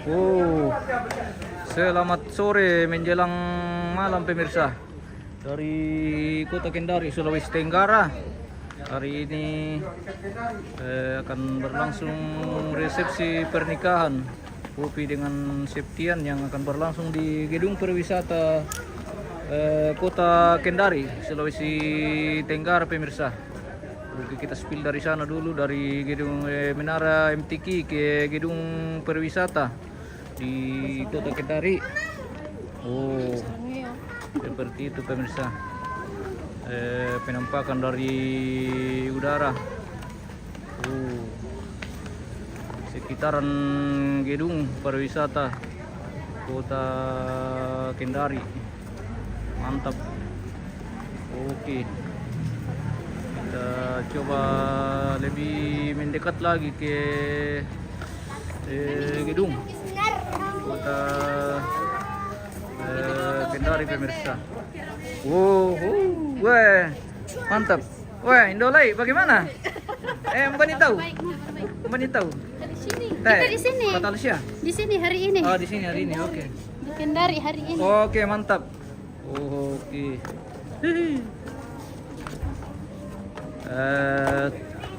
Oh, selamat sore menjelang malam pemirsa dari Kota Kendari, Sulawesi Tenggara. Hari ini akan berlangsung resepsi pernikahan Poppy dengan Septian yang akan berlangsung di Gedung Pariwisata Kota Kendari, Sulawesi Tenggara pemirsa. Oke, kita spill dari sana dulu, dari gedung Menara MTQ ke Gedung Pariwisata di Kota Kendari. Oh, seperti itu pemirsa. Penampakan dari udara. Oh, sekitaran Gedung Pariwisata Kota Kendari. Mantap. Oke. Kita coba lebih mendekat lagi ke gedung Kota Kendari pemirsa. Weh, mantap. Weh, Indolai bagaimana? Mbak tahu? Mbak tahu? Di sini. Kita di sini. Kota Malaysia? Di sini hari ini. Oh, di sini hari ini. Oke. Di Kendari hari ini. Oke, mantap. Oke.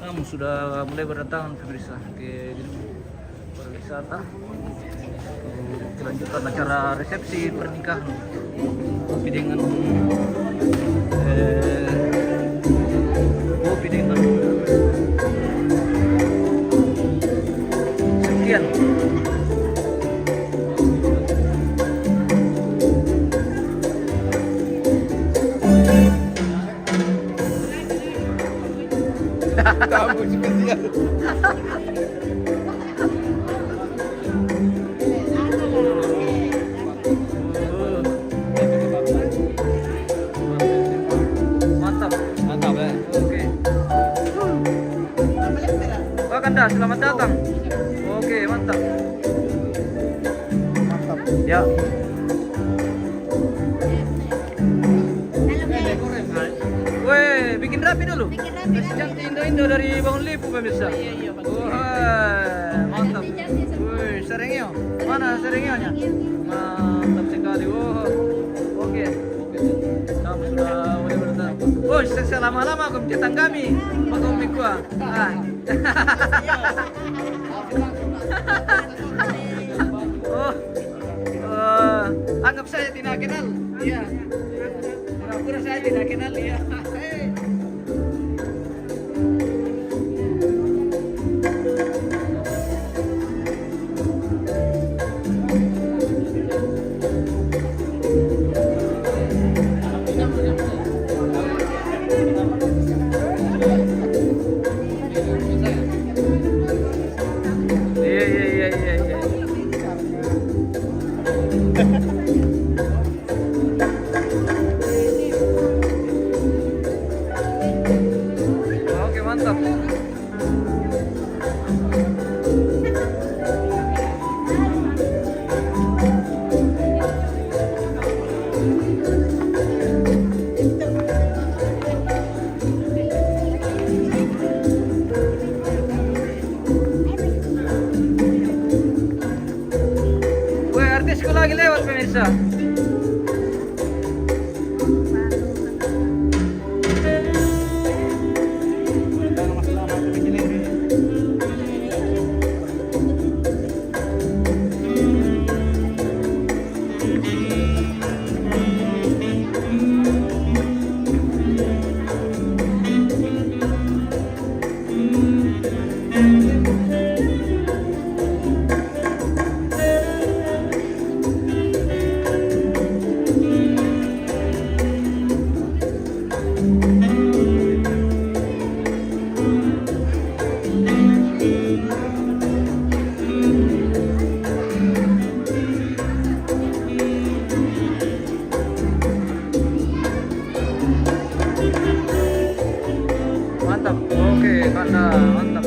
Kamu sudah mulai berdatangan pemirsa ke gedung pariwisata. Kelanjutan acara resepsi pernikahan Poppy dengan Septian. Kamu spesial. Mantap, mantap ya. Oke. Pak Kanda, selamat datang. Oke, mantap. Mantap. Ya. Weh, bikin rapi dulu. Cantik Indo-Indo dari Bangun Lipu pemirsa. Wah, mantap. Wih, serengio. Mana serengionya? Mantap sekali. Oh, oke. Kamu sudah boleh berdatang. Oh, selama-lama kebiasaan kami. Pakai mikwa. Oh, anggap saya tidak kenal. Iya. Pura saya tidak kenal ya. Iya. Oke, mantap. Weh, artisku lagi lewat pemirsa. Mantap. Oke, Kanda, mantap.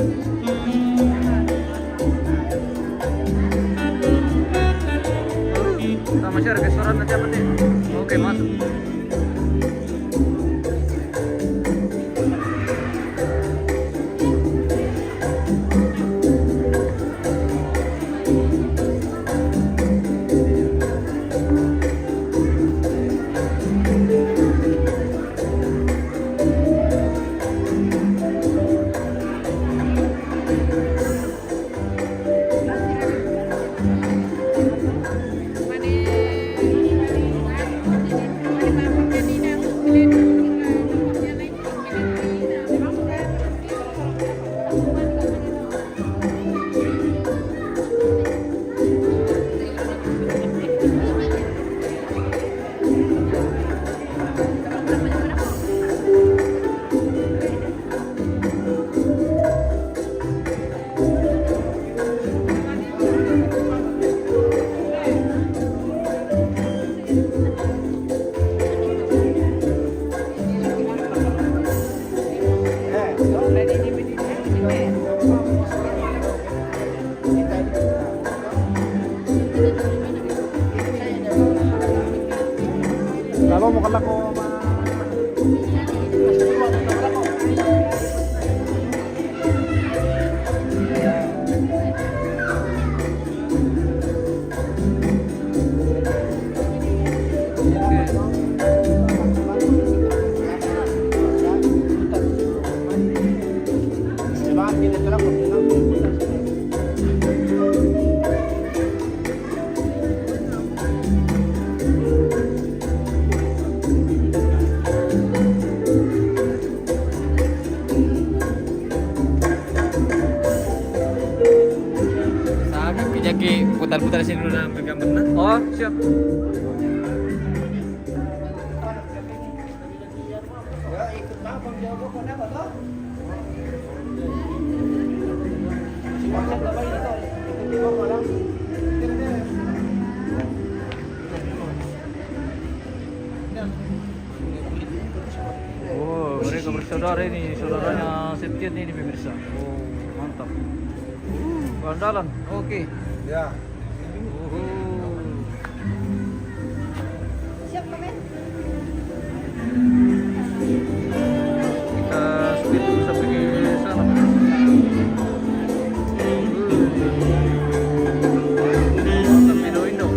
Sama share restoran nanti apa nih? Oke, masuk. pala ko Jadi putar-putar sini dulu na gambar na. Oh, siap. Oh, mereka bersaudara ini, saudaranya Septian ini pemirsa. Oh, mantap. Andalan, oke. Ya. Siap komen. Kita speed dulu sampai ke sana. Mantap Indo.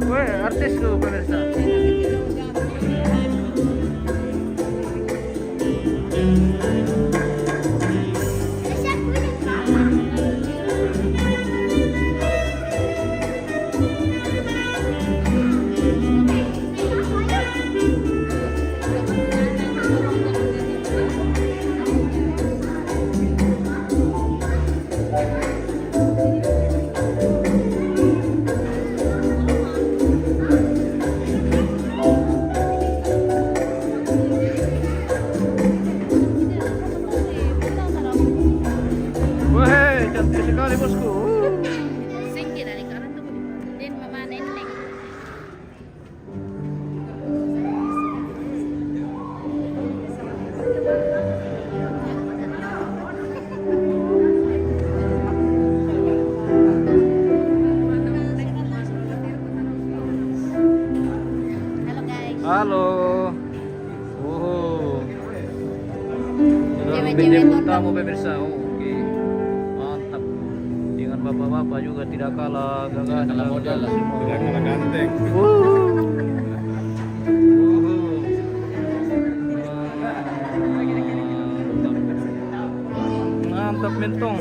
Weh, artis lu pemirsa. Weh, cantik sekali bosku. Singkir dari kanan tuh. Din mama nenek. Halo guys. Halo. Oh. Sudah Cewek-cewek bintang nonton. tamu pemirsa. Oh, oke. Mantap. Dengan bapak-bapak juga tidak kalah gagah, Kalah modal lah. semua. Tidak kalah ganteng. Mantap mentong.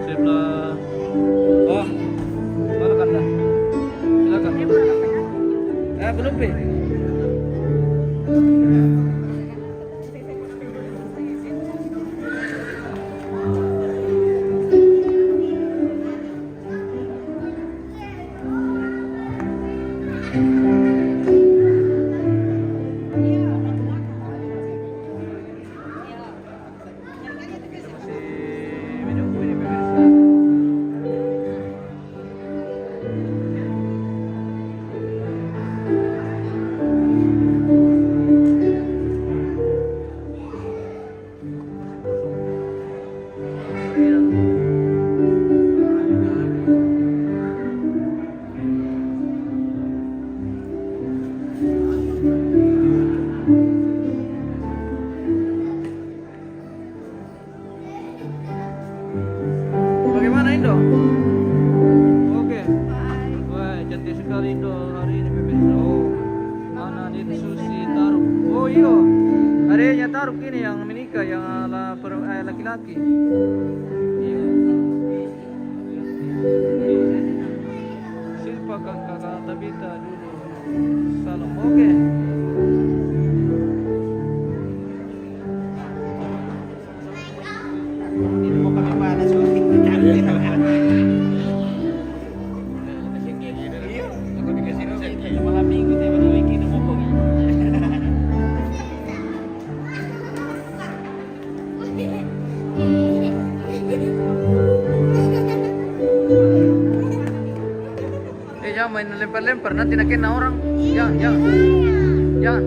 Sebelah. Oh, silakan dah. Silakan. Belum Pi. Masih menunggu ini pemirsa. Bagaimana Indo? Oke. Wah, cantik sekali Indo hari ini pemirsa. Oh, mana nih Susi Taruk? Oh iya, adanya Taruk ini yang menikah yang laki-laki. Iya. Silpa kakak Tabita dulu. Salam. Oke. Ini mau pakai mana sih? Iya, aku dikasih resepnya malam minggu tiba-tiba kita mau pergi. main lempar-lempar nanti nak kena orang. Jangan.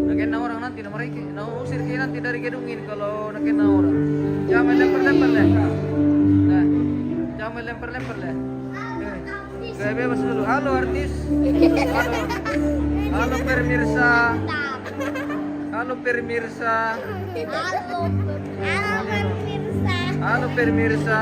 Nak kena orang nanti nak mereka. Nak usir kita nanti dari gedung ini kalau nak kena orang. Jangan main lempar-lempar deh. Nah, jangan main lempar-lempar deh. Gaya bebas dulu. Halo artis. Halo. Halo pemirsa. Halo pemirsa. Halo pemirsa.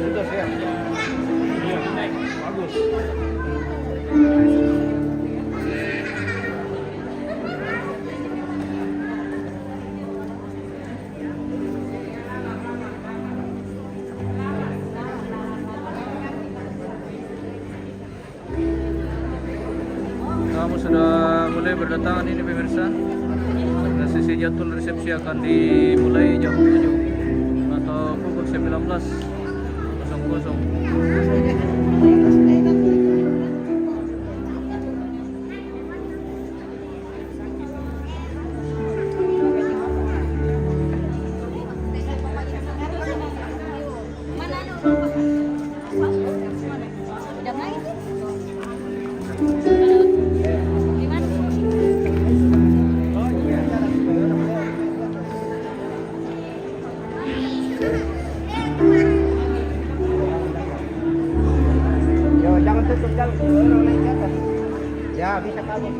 Sudah siap. Iya, bagus. Kamu sudah mulai berdatangan ini pemirsa. Dan sesi jadwal resepsi akan dimulai jam 7 atau pukul 19.00. Yo, jangan tutup jalan, orang naik ke atas. Ya, bisa kabur.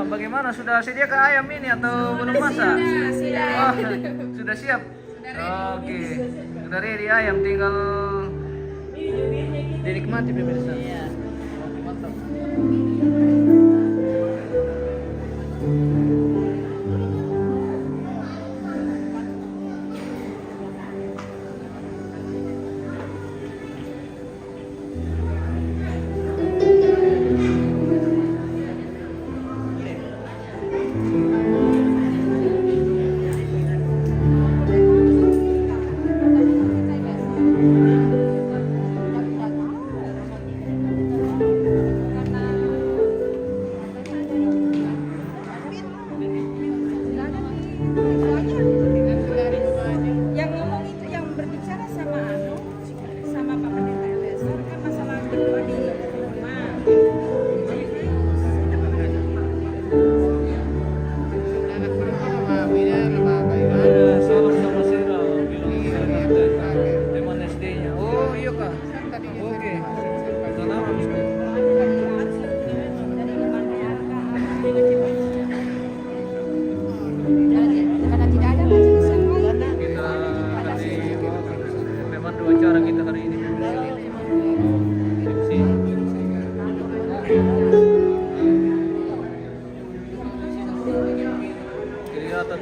Bagaimana, sudah sedia ke ayam ini atau belum masak? Sudah. Oh, sudah siap? Oke, sudah ready ayam, tinggal dinikmati pemirsa. Oke, mantap.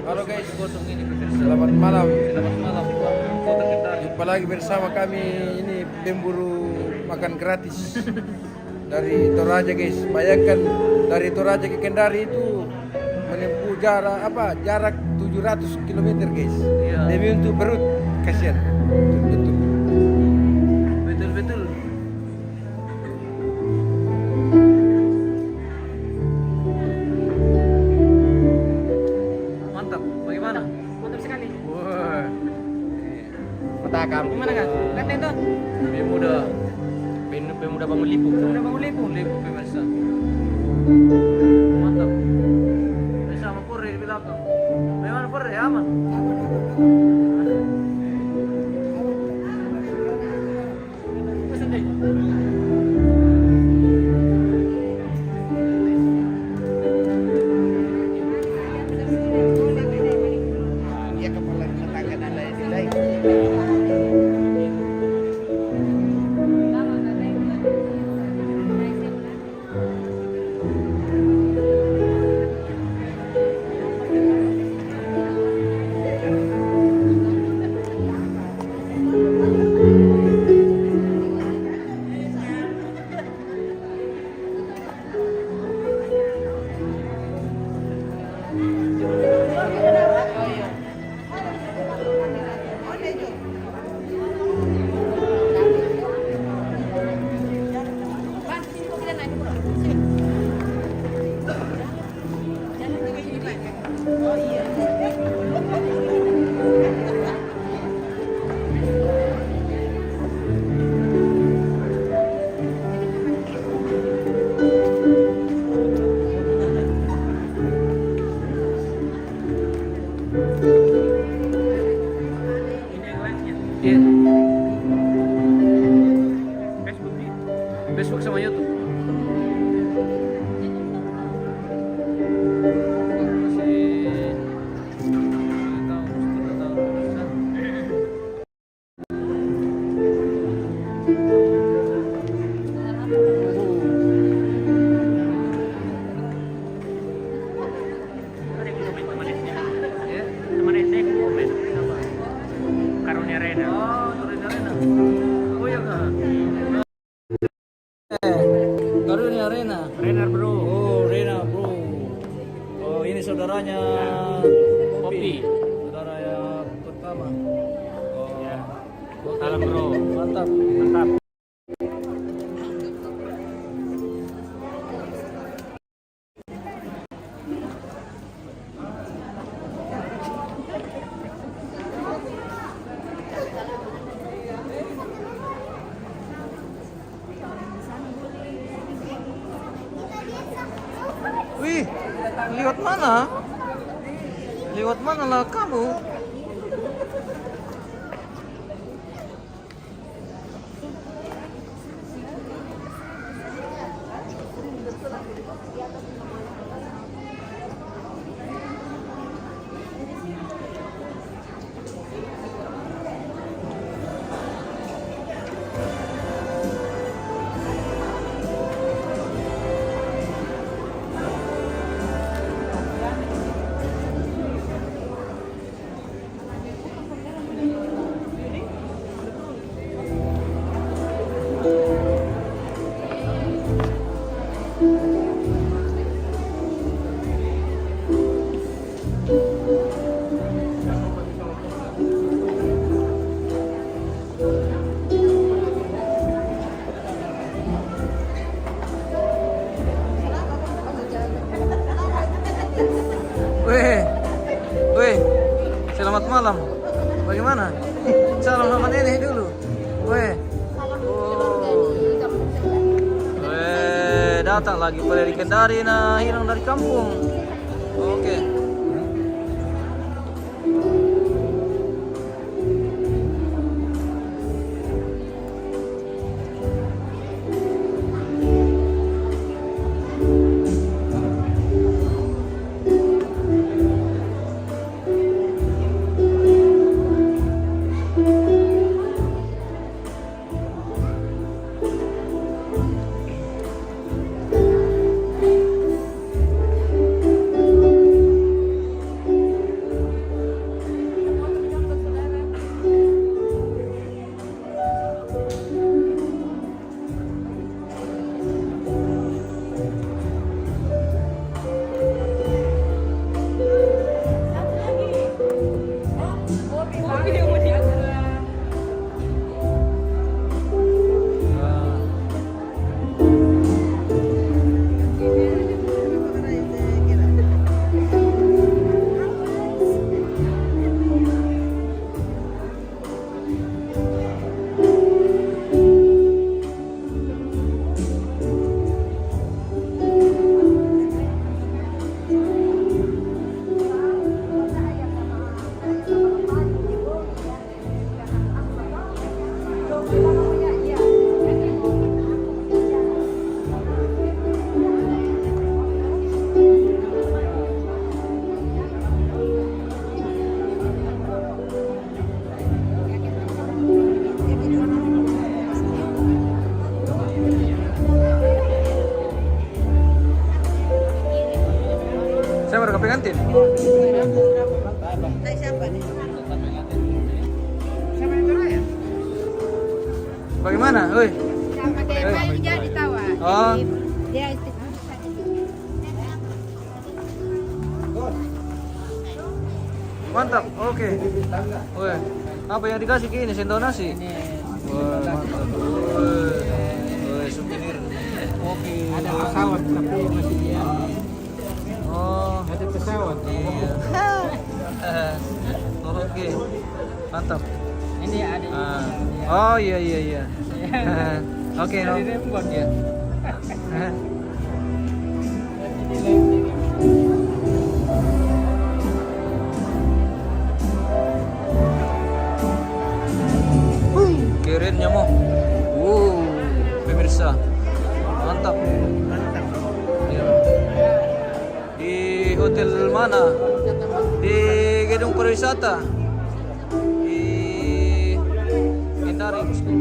Halo guys, Kosong ini pemirsa. selamat malam. Selamat malam Pak Kota Kendari. Jumpa lagi bersama kami ini pemburu makan gratis dari Toraja guys. Bayangkan dari Toraja ke Kendari itu menempuh jarak 700 km guys. Iya. Demi untuk perut, kasihan. Betul. Betul. Mantap. Bagaimana? Mantap sekali. Wah. Petakam. Gimana kan? Lihat itu. Pemuda. Pemuda bangun lipu. Pemuda bangun lipu pemirsa. Mantap. Bersama Purri di belakang. Bagaimana Purri? Aman? Dia kepala katakan ada di lain. Bang, sini kok kita naik dulu. Sini. Ini yang lainnya. Iya. Facebook nih. Facebook sama YouTube. Masih 2 tahun, 3 tahun bisa. Ada yang komen temannya. Ya. Temannya saya komen apa? Karunia Rena. Oh, Arena. Oh iya kak. Karunia Arena. Rena bro. Oh, Rena bro. Oh, ini saudaranya Kopi. Saudara yang pertama. Oh, Ya. Salam bro. mantap. Mantap. Wih, lewat mana? Lewat mana lah kamu? Weh, selamat malam. Bagaimana? Salam sama nenek dulu. Weh, datang lagi pada di Kendari, nah hilang dari kampung. Oke. pengantin? Tay siapa nih? Bagaimana? Oi. Sama kayak main jadi tawa. Oh. Dia Mantap. Oke. Woi. Apa yang dikasih ke ini? Sendok nasi? Wah, mantap. Woi, souvenir. Oke. Ada pesawat tapi masih dia. Oh. Ada pesawat. Iya. Oke. Mantap. Ini ada. Oh iya iya iya. Oke, no. Dari Rembang. Iya. Kirimnya mau. Pemirsa. Mantap. Iya. Di hotel mana? Di gedung pariwisata. Di Kendari, Bosku.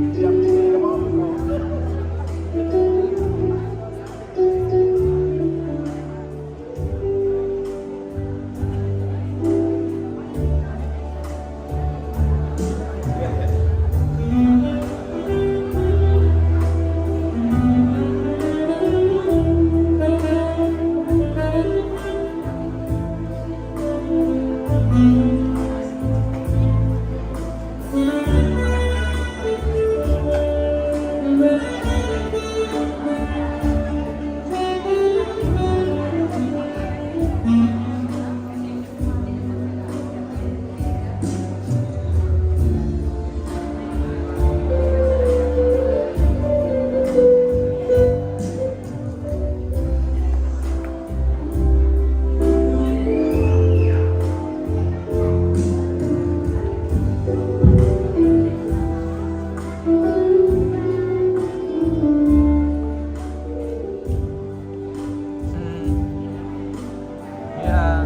Ya,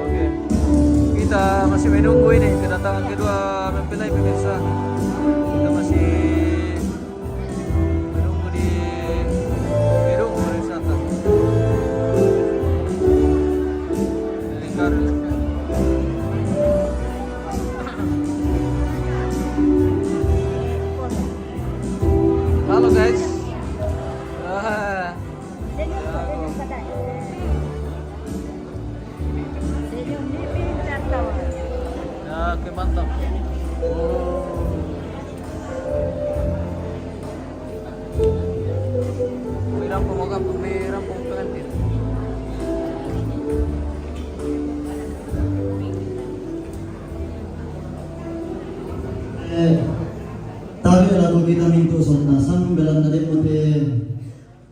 oke. Kita masih menunggu ini kedatangan kedua mempelai, pemirsa. Kita masih menunggu di gedung pariwisata. Lingkar. Halo guys. Ya, oke, mantap. Pirampong mo ka, pirampong pengantin. Tabi lagu kita mintu sonna sambelan dari mute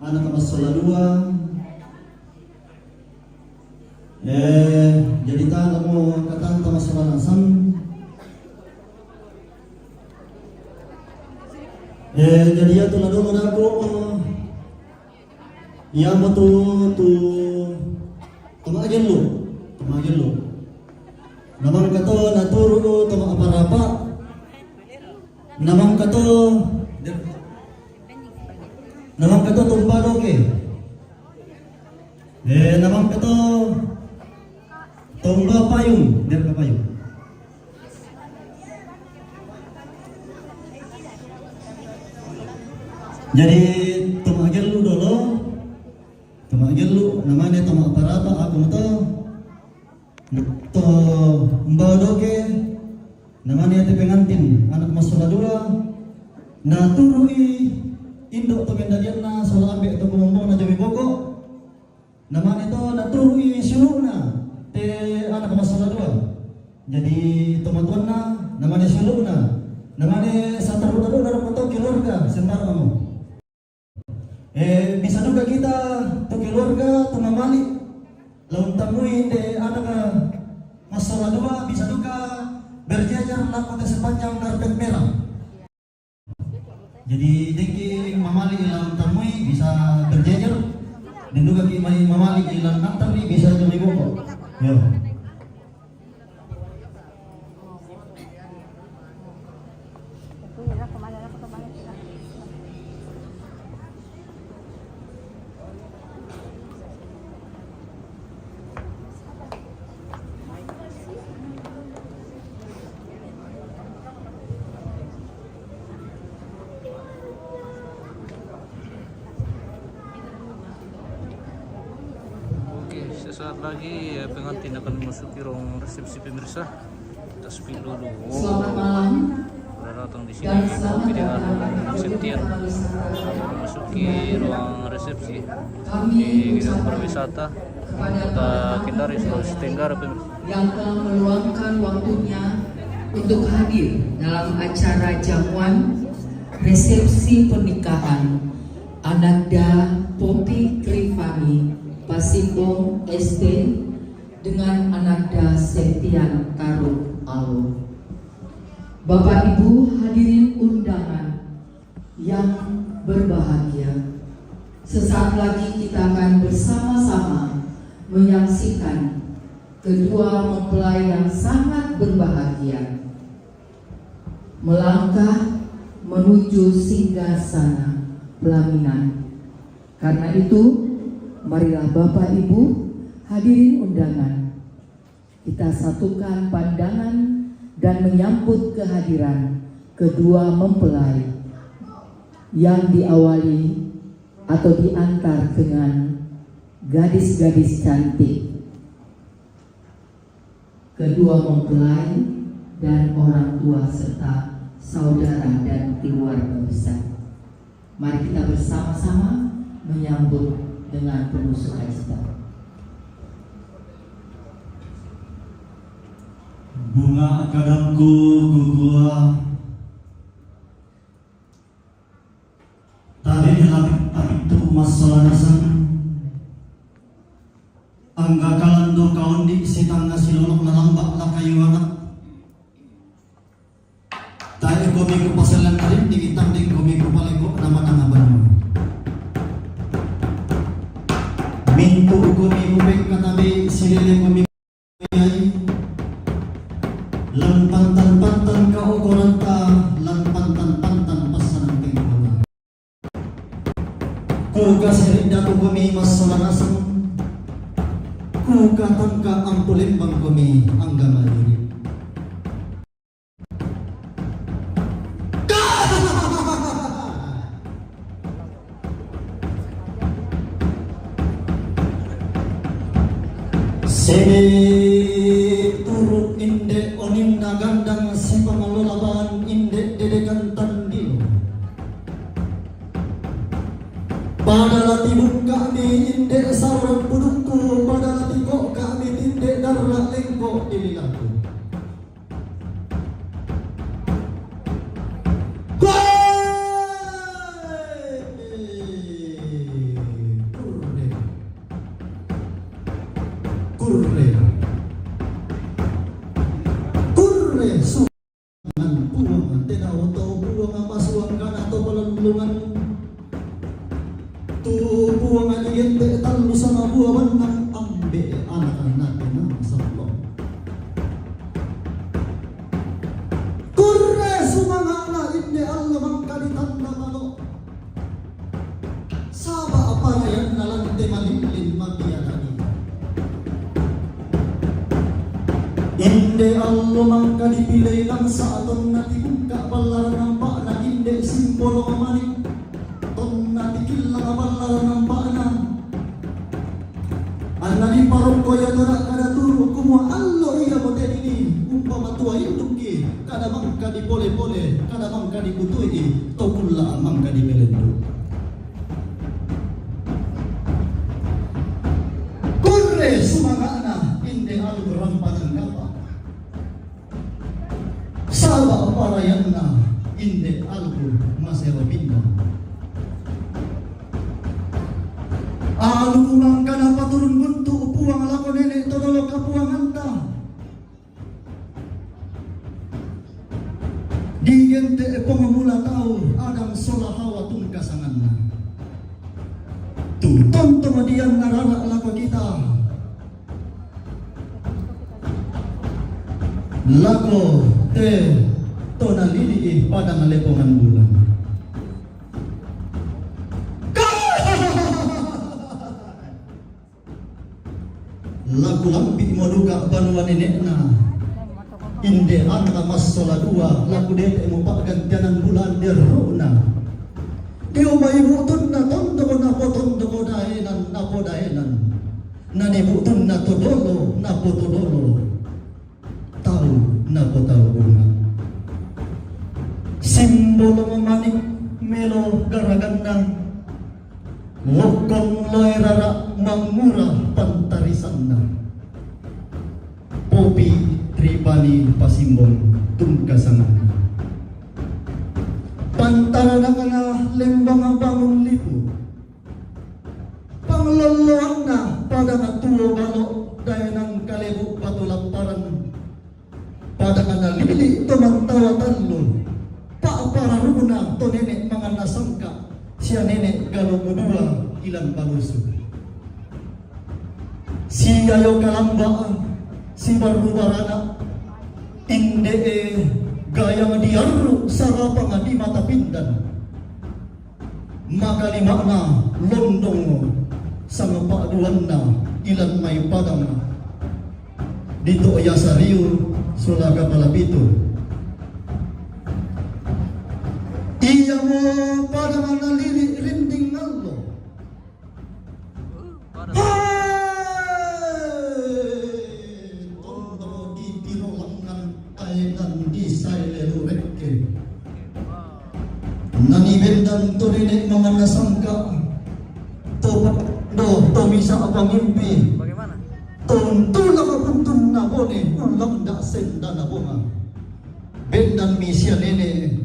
anak masalah dua. Jadi kamu kata masalah nasam. Jadi ya tuh lalu aku ya betul tu temagen lu. Namang kato naturu toma apa-apa. Namang kato tumpado ke. Namang kato tumba payung, der ka payung. Jadi tumagel lu dulu. Tumagel lu namanya toma parata aku to. To mbado ke namanya te pengantin anak masalah dua. Na turui indok to mendadian na sala ambe to kumombong na jami boko. Namanya to na turui suluna te anak masalah dua. Jadi teman-teman na namanya suluna. Namanya satu dulu dalam foto keluarga sembarang kamu. Bisa juga kita to keluarga to mamali laun tamui de anak masalah dua bisa juga berjajar lakukan sepanjang karpet merah. Jadi dengki mamali laun tamui bisa berjajar dan juga mamali laun antari bisa jadi boko. Yo. sesaat lagi pengantin akan memasuki ruang resepsi pemirsa. Kita spill dulu. Selamat malam. Udah datang di sini kopi dengan Septian memasuki ruang resepsi di gedung pariwisata Kota Kendari, Sulawesi Tenggara pemirsa. Yang telah meluangkan waktunya untuk hadir dalam acara jamuan resepsi pernikahan Ananda Poppy Krivani Pasimbong ST dengan Ananda Septian Taruk Alo. Bapak Ibu hadirin undangan yang berbahagia, sesaat lagi kita akan bersama-sama menyaksikan kedua mempelai yang sangat berbahagia melangkah menuju singgasana pelaminan. Karena itu, marilah Bapak Ibu hadirin undangan, kita satukan pandangan dan menyambut kehadiran kedua mempelai yang diawali atau diantar dengan gadis-gadis cantik. Kedua mempelai dan orang tua serta saudara dan keluarga besar. Mari kita bersama-sama menyambut dengan penuh sukacita. Bunga kadamku gugua tari apik tu masalah nasan angga kalando kaon di sitangga silolok lalambak lakayu anak tayo gomi ko pasalan rin di kitang ding gomi ko palego nama tangaban mo mintu gomi ko bek katabi silile gomi ay lan pantan-pantan kaukuran ta lan pantan-pantan pasanang tingkola kuga serida ko gomi masalanasang kuga tangka ang pulimbang gomi ang gamaliri turut inde onim nagandang si pamalulaban inde dedekan tandil pada latibuk kami inde sarang pudukku pada latibuk kami inde darah lengkok dililaku kurre suangan buangan tidak tahu buangan masuangan atau pelendungan tuh buangan ingin talu sama buahan nang ambe anak-anak yang sablo kurre sumangat na ini Allah mangkali tanda malo saba apa yang nalante malilin mabiyanan inde Allah mangka dipilih lang sa aton natibuka balar ng bana inde simbolo kamanik ton natikil lang balar ng bana anani parong koya tora kada turu kumwa allo iya mote ini umpama tua induki kada mangka dipole-pole kada mangka dibutui tokulla mangka dibelendo kurre sumangana inde algo rampanan kapa Saba parayanna inde algo maserabinda alu kumang kana paturun buntu upuang lako nenek todolo kapuang anda digente pemula tahu adang solahawa tungkasanganna tu tonto madian narana lako kita lako tonalili pada ngalepongan bulan lagu lampi moduga banuan nenekna inde anta masola dua lagu dede mo paggantianan bulan derona Dio may utod na tondo ko na potondo ko dahilan na po dahilan nanibutun na todolo na potodolo tahu na potahu bunga simbolo memanik melo garagandang lokon loirara mangmura pantarisan na popi tribani pasimbong tungkasangan pantara na kana lembang bangun lipu pangloloan na pada natulo balo daya ng kalibu patulaparan pada kana lili tumantawa tanlo paapararuna to nenek mga nasangka siya nenek galumudua ilang baluso si ayo kalambaan si barubarana inde gaya nga diarro sarapa nga di matapindan magalima na londong mo sa mapaaduan na ilan may padang dito aya sa Rio Sulaga Palapito iya mo padang nalili rinding nallo nanibendang to rin mga nasangka to misa abang impi Bagaimana? tuntu nakapuntun na bone ulang da senda na bunga bendan misya nene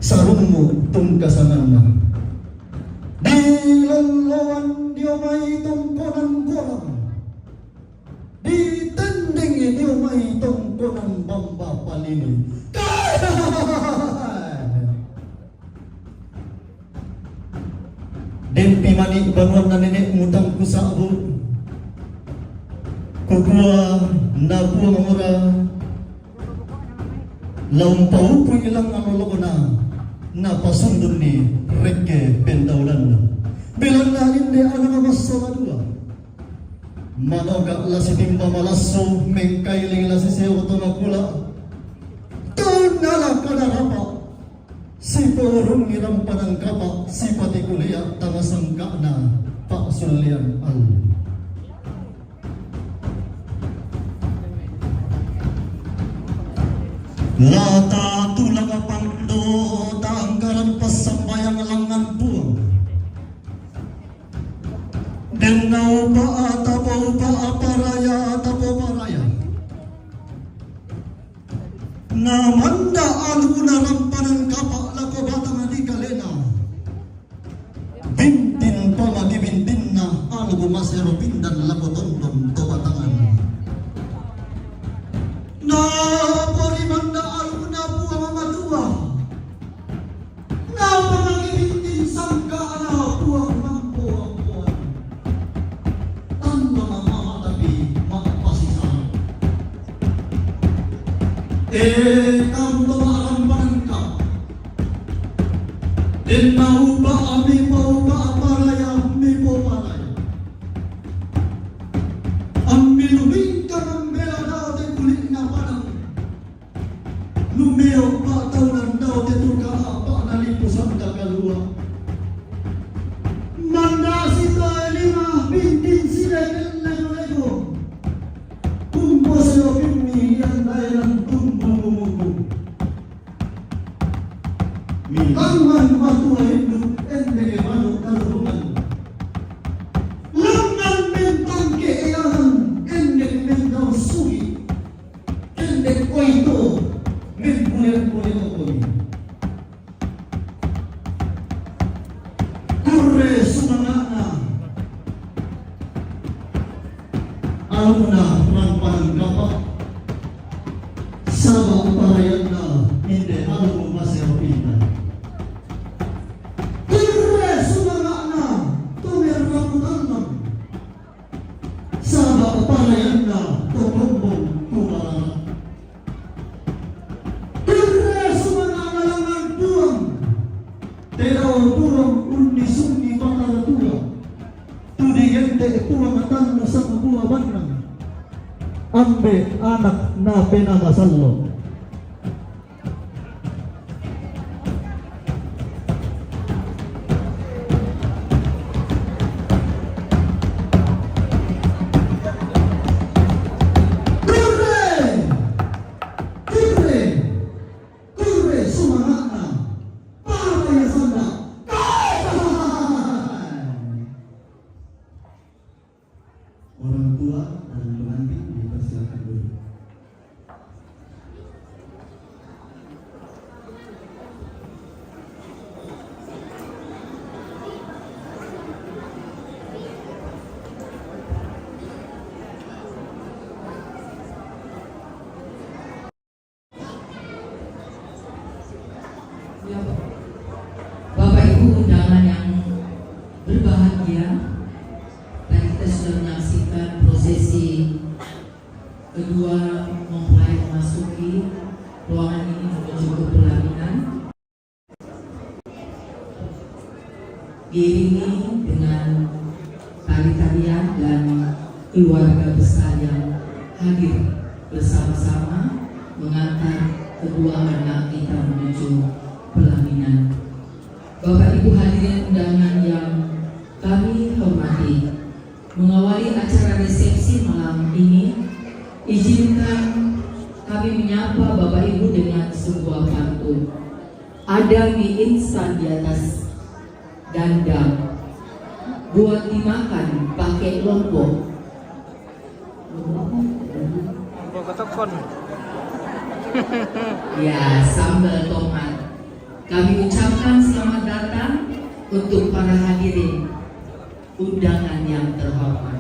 sarungmu tungkasanan na di loloan dia may tungkonan korang di tending dia may tungkonan bamba palini Dempi mani banuan na nenek ngutang ku sa abu kukua na buang mura laumpau ku ilang anoloko na pasundun ni reke pendaulan na bilang na hindi ano nga masola dua manoga la si timba malaso mengkailing la si sewa to magkula tunala kadarapa si porong ngiram panang kapa si pati kuliah tangasangka na paksulian al lata tulang apando tanggaran pasambayang langan puang denau pa atapo pa aparaya atapo paraya namanda alguna rampanan kapa lako batang adi kalena bintin pamagi bintin na algu masero pindan lako tondom to batangan na porimanda alguna buang mamadua na pamagi bintin sangka ala buang mampuang buang tanpa mamatabi makapasisan kamu tumakan bangka din mau ba ami mau ba paraya mi po paraya ang milumingka ng bela daw de kulit na padang lumeo pa taunan daw de tuka apa nalipusan kagalua manda sila lima bintin sila lego kumpo sila pimilihan dahilan Milangan matua hidup ende manu kalungan langan mentang keeyangan ende mentang sugi ende koito mempunyai koi kurre sunangana aluna rampan kapa sama parayana inde alu masih pindah ambe anak na penamasallo orang tua dan pengantin dipersilakan dulu. Bapak Ibu undangan yang berbahagia, tadi kita sudah menyaksikan prosesi kedua mempelai memasuki ruangan ini menuju ke pelaminan, diiringi dengan tari-tarian dan keluarga besar yang hadir bersama-sama mengantar kedua anak kita menuju pelaminan. Bapak Ibu hadirin undangan yang kami hormati, mengawali acara resepsi malam ini, izinkan kami menyapa Bapak Ibu dengan sebuah pantun. Ada mie instan di atas dandang, buat dimakan pakai lombok. Ketekon. Ya, sambal tomat. Kami ucapkan selamat datang untuk para hadirin undangan yang terhormat.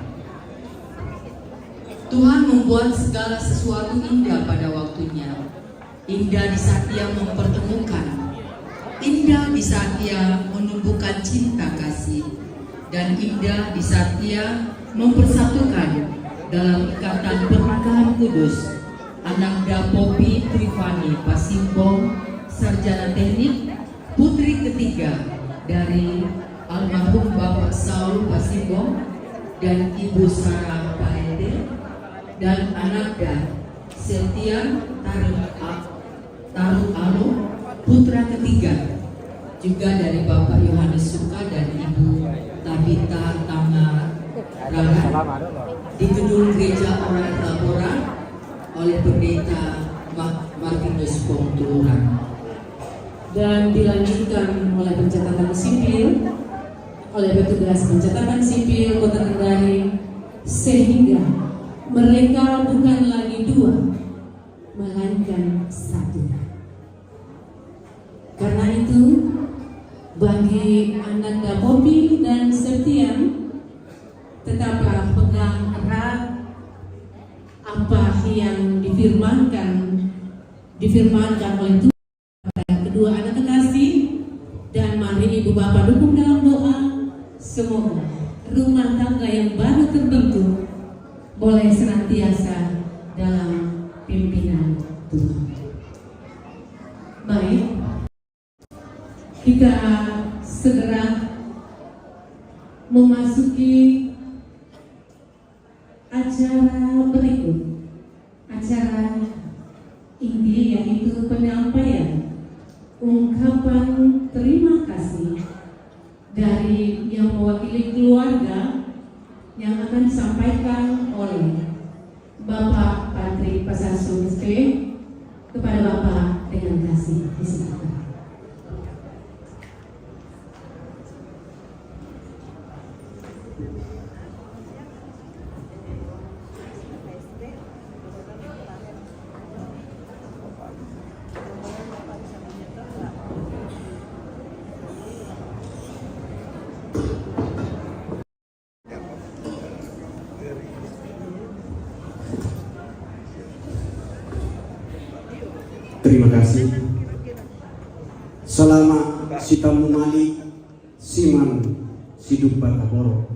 Tuhan membuat segala sesuatu indah pada waktunya. Indah di saat Ia mempertemukan, indah di saat Ia menumbuhkan cinta kasih, dan indah di saat Ia mempersatukan dalam ikatan pernikahan kudus Ananda Poppy Trivani Pasimbong, sarjana teknik, putri ketiga dari almarhum Bapak Saul Pasimbong dan Ibu Sarah Paende, dan Ananda Septian Taruh Alo, putra ketiga juga dari Bapak Yohanes Suka dan Ibu Tabita Tama Rara di gedung gereja Orang Tabora oleh pendeta Martinus Pongturan, dan dilanjutkan oleh pencatatan sipil oleh petugas pencatatan sipil Kota Kendari, sehingga mereka bukan lagi dua melainkan satu. Karena itu bagi Ananda Poppy dan Septian, tetaplah pegang erat apa yang difirmankan oleh Tuhan kepada kedua anak kekasih, dan mari Ibu Bapak dukung dalam doa. Semoga rumah tangga yang baru terbentuk boleh senantiasa dalam pimpinan Tuhan. Baik, kita segera memasuki acara berikut, acara inti, yaitu penyampaian ungkapan terima kasih dari yang mewakili keluarga yang akan disampaikan oleh Bapak Patri Pasarso SP kepada Bapak dengan kasih. Disilakan. Terima kasih. Selama Sitamu Malik Siman Sidup Bataboro.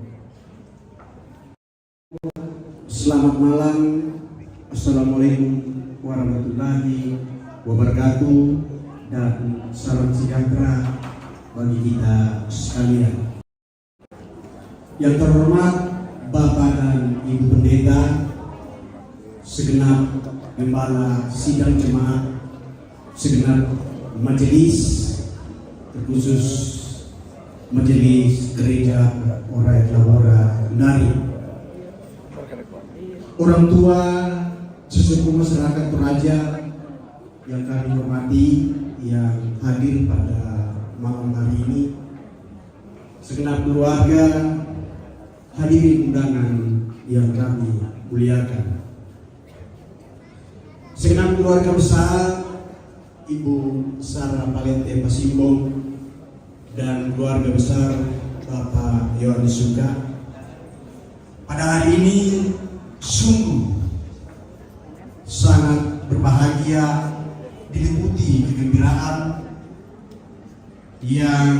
Selamat malam. Assalamualaikum warahmatullahi wabarakatuh, dan salam sejahtera bagi kita sekalian. Yang terhormat Bapak dan Ibu Pendeta, segenap gembala sidang jemaat, segenap majelis, terkhusus majelis gereja Orang Tabora Kendari, orang tua sesepuh masyarakat Toraja yang kami hormati, yang hadir pada malam hari ini, segenap keluarga, hadirin undangan yang kami muliakan. Segenap keluarga besar Ibu Sarah Palente Pasimbong dan keluarga besar Bapak Yohanes Suka, pada hari ini sungguh sangat berbahagia, diliputi kegembiraan yang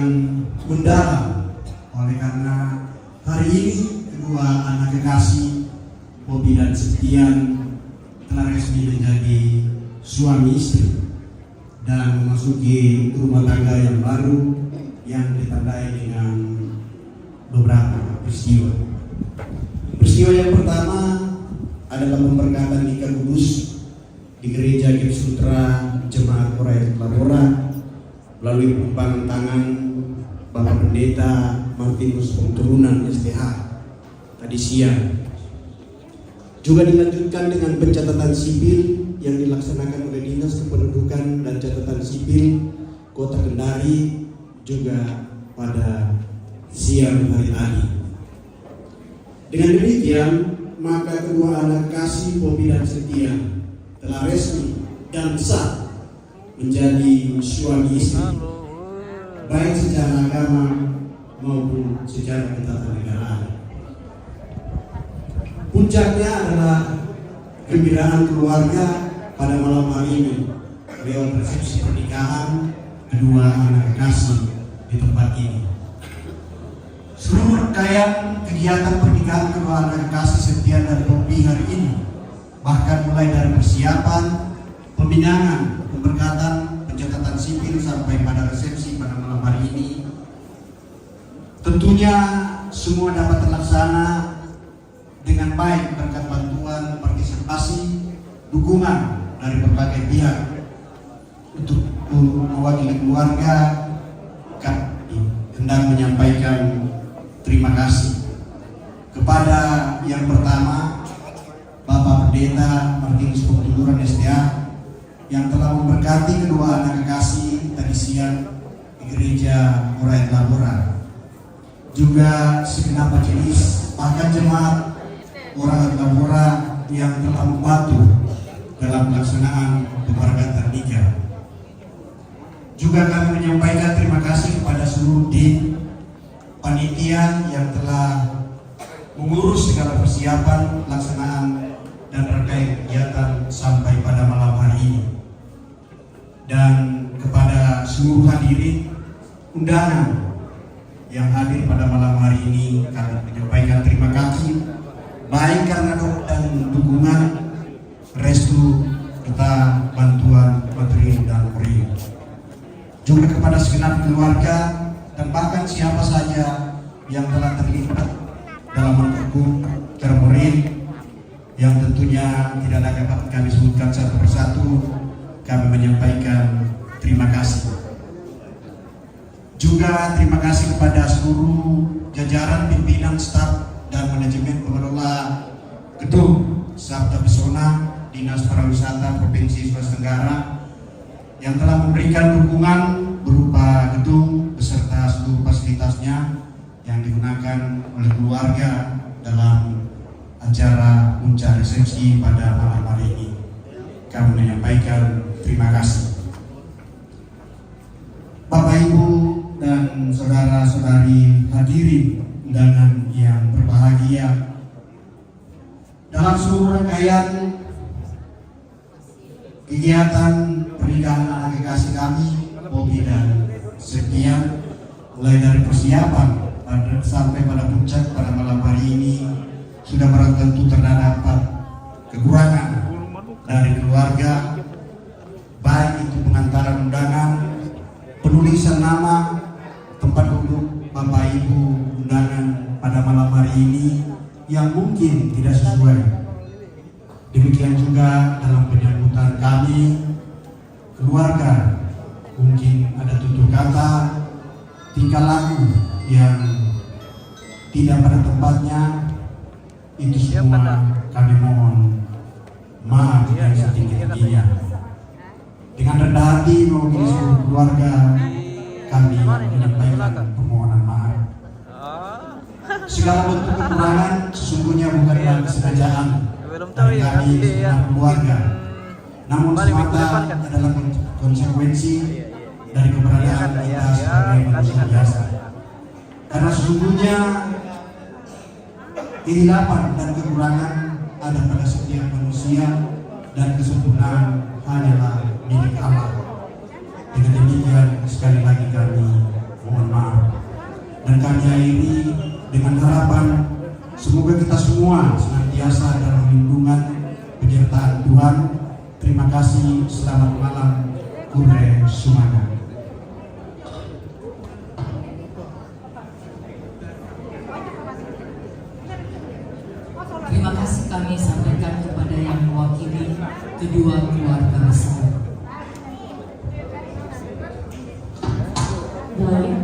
mendalam oleh karena hari ini kedua anak kekasih Bobi dan Septian telah resmi menjadi suami istri dan memasuki rumah tangga yang baru yang ditandai dengan beberapa peristiwa. Peristiwa yang pertama adalah pemberkatan nikah kudus di Gereja Gip Sutra Jemaat Korea Labora melalui pembangan tangan Bapak Pendeta Martinus Pengturunan STH tadi siang. Juga dilanjutkan dengan pencatatan sipil yang dilaksanakan oleh Dinas Kependudukan dan Catatan Sipil Kota Kendari juga pada siang hari tadi. Dengan demikian, maka kedua anak kasih Bobi dan Septian telah resmi dan sah menjadi suami istri, baik secara agama maupun secara ketatanegaraan. Puncaknya adalah kegembiraan keluarga pada malam hari ini lewat resepsi pernikahan kedua anak kasih di tempat ini. Seluruh rangkaian kegiatan pernikahan kedua anak kasih Septian dan Bobi hari ini, bahkan mulai dari persiapan, pembinaan, pemberkatan, pencatatan sipil sampai pada resepsi pada malam hari ini, tentunya semua dapat terlaksana dengan baik berkat bantuan, partisipasi, dukungan dari berbagai pihak. Untuk mewakili keluarga, kami hendak menyampaikan terima kasih kepada yang pertama Bapak Pendeta Martinus Pengturunan STH yang telah memberkati kedua anak kekasih tadi siang di Gereja Korea Labora. Juga segenap majelis bahkan jemaat Korea Labora yang telah membantu dalam pelaksanaan pemberkatan nikah. Juga kami menyampaikan terima kasih kepada seluruh tim panitia yang telah mengurus segala persiapan, pelaksanaan dan rangkaian kegiatan sampai pada malam hari ini. Dan kepada seluruh hadirin undangan yang hadir pada malam hari ini, kami menyampaikan terima kasih baik karena doa dan dukungan, restu serta bantuan materi dan moral. Juga kepada segenap keluarga dan bahkan siapa saja yang telah terlibat dalam mendukung moral yang tentunya tidak dapat kami sebutkan satu persatu, kami menyampaikan terima kasih. Juga terima kasih kepada seluruh jajaran pimpinan staf dan manajemen pengelola gedung Sabda Pesona Dinas Pariwisata Provinsi Sulawesi Tenggara yang telah memberikan dukungan berupa gedung beserta seluruh fasilitasnya yang digunakan oleh keluarga dalam acara puncak resepsi pada malam hari ini. Kami menyampaikan terima kasih. Bapak Ibu dan saudara-saudari hadirin undangan yang berbahagia, dalam seluruh rangkaian kegiatan pernikahan anak kekasih kami Bobi dan Septian, mulai dari persiapan sampai pada puncak pada malam hari ini, sudah barang tentu terdapat kekurangan dari keluarga, baik itu pengantaran undangan, penulisan nama, tempat duduk Bapak Ibu undangan pada malam hari ini yang mungkin tidak sesuai. Demikian juga dalam penyambutan kami, keluarga mungkin ada tutur kata, tingkah laku yang tidak pada tempatnya. Itu semua kami mohon maaf yang setinggi-tingginya. Dengan rendah hati mewakili seluruh keluarga, kami menyampaikan permohonan maaf. segala bentuk kekurangan sesungguhnya bukanlah kesengajaan Belum tahu dari ya, kami nanti ya. segenap keluarga, namun Paling minggu semata depan kan? adalah konsekuensi dari keberadaan Iya, kita iya, sebagai iya, manusia kan. biasa. Karena sesungguhnya kehilapan dan kekurangan ada pada setiap manusia dan kesempurnaan hanyalah milik Allah. Dengan demikian sekali lagi kami mohon maaf dan kami akhiri dengan harapan semoga kita semua senantiasa dalam lindungan penyertaan Tuhan. Terima kasih, selamat malam, Kure Sumana. Terima kasih kami sampaikan kepada yang mewakili kedua keluarga besar. Baik,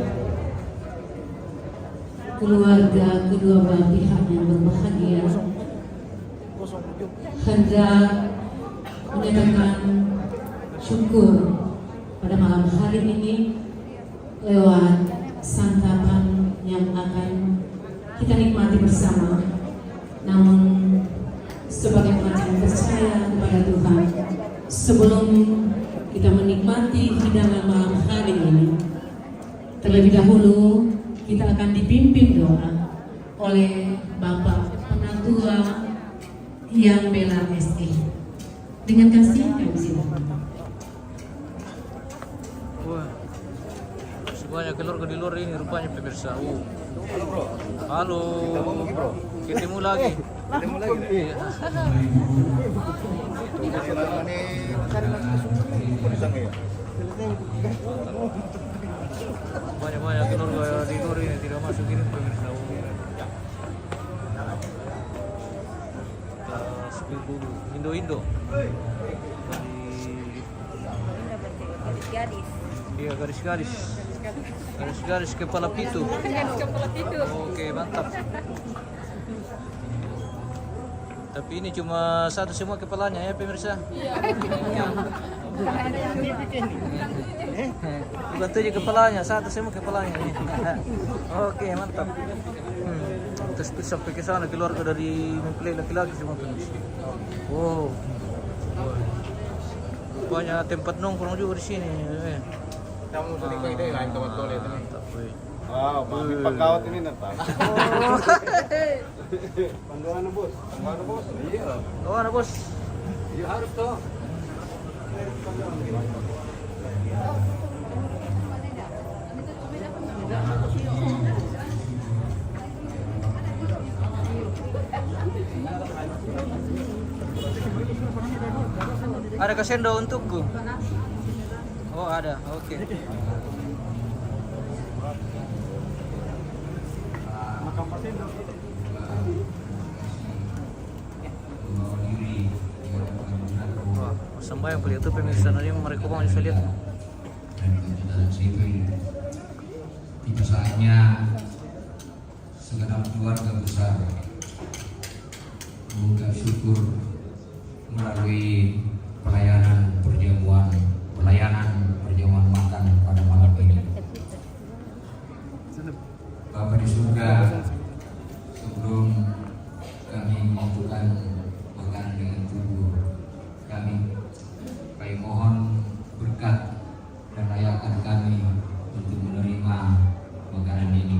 keluarga kedua belah pihak yang berbahagia hendak menyatakan syukur pada malam hari ini lewat santapan yang akan kita nikmati bersama. Namun sebagai macam percaya kepada Tuhan, sebelum kita menikmati hidangan malam hari ini, terlebih dahulu kita akan dipimpin doa oleh Bapak Penatua yang Bela SE. Dengan kasih kami silakan. Wah, semuanya keluarga di luar ini rupanya pemirsa. Halo, ketemu lagi. Iya. Banyak-banyak keluarga di luar ini tidak masuk ini pemirsa. Indo-Indo. Gadis. Iya, garis-garis. Garis-garis kepala pitu. Oke, mantap. Tapi ini cuma satu semua kepalanya ya pemirsa. Dibantu aja kepalanya, satu semua kepalanya. Oke, mantap. Terus sampai ke sana keluarga dari mempelai laki-laki semua pemirsa. Wow. Rupanya tempat nongkrong juga di sini. Kamu tadi kau ide lain tempat toilet ini. Mantap, weh. Wow, mami pagkawat ini nata. Panduan na bos. Panduan na bos. Iya. Oh, ano bos? Iya harus to. Ada kasendo untukku? Oh, ada. Oke. Wah, sembahyang beliau itu pemirsa nanti mereka mau bisa lihat. Dan kejutaan sipil. Itu saatnya segenap keluarga besar mengucap syukur melalui pelayanan perjamuan makan pada malam ini. Bapa di surga, sebelum kami melakukan makanan dengan tubuh kami mohon berkat dan layakan kami untuk menerima makanan ini.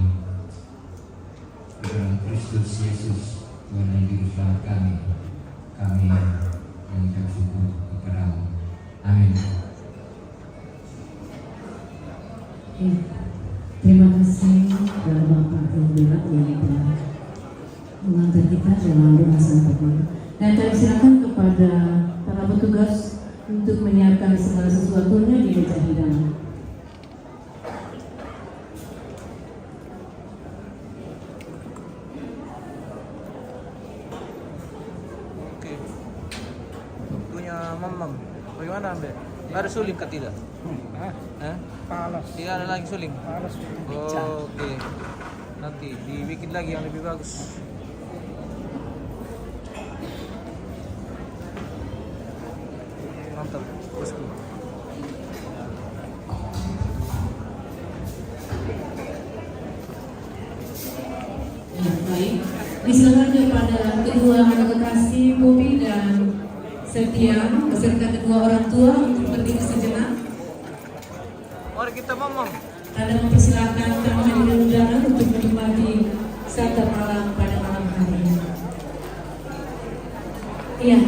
Dalam Kristus Yesus Tuhan dan Juru Selamat kami mengucap syukur kepada-Mu. Amin. Terima kasih kepada Bapak Bela yang telah mengantar kita dalam doa santapan. Dan kami silakan kepada para petugas untuk menyiapkan segala sesuatunya di meja hidangan. Oke. Punya mamam. Bagaimana, Mbak? Ada suling kah tidak? Hah? Panas. Tidak ada lagi suling. Panas. Oke. Nanti dibikin lagi yang lebih bagus. Mantap, bosku. Ya, Persilakan kepada kedua anak kekasih Bobi dan Setia beserta kedua orang tua untuk berdiri sejenak. Mari kita ngomong. Anda mempersilakan tamu hadirin undangan untuk menikmati santap malam pada malam hari ini. Iya,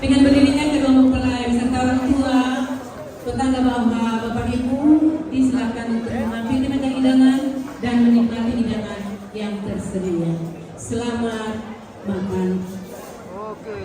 dengan berdirinya kedua mempelai serta orang tua, tetangga Bapak Ibu disilakan untuk mengambil meja hidangan dan menikmati hidangan yang tersedia. Selamat makan. Oke.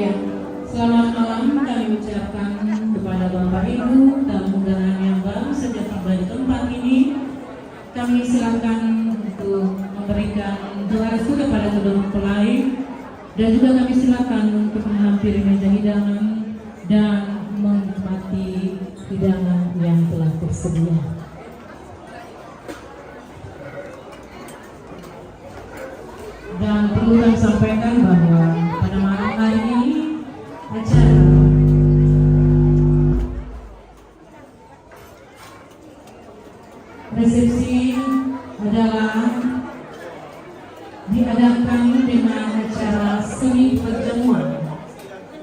Ya, selamat malam kami ucapkan kepada Bapak Ibu tamu undangan yang baru saja tiba di tempat ini. Kami silakan untuk memberikan doa restu kepada kedua mempelai dan juga kami silakan untuk menghampiri meja hidangan dan menikmati hidangan yang telah tersedia. Dan perlu kami sampaikan bahwa pada malam hari ini acara resepsi adalah diadakan dengan acara seni perjamuan,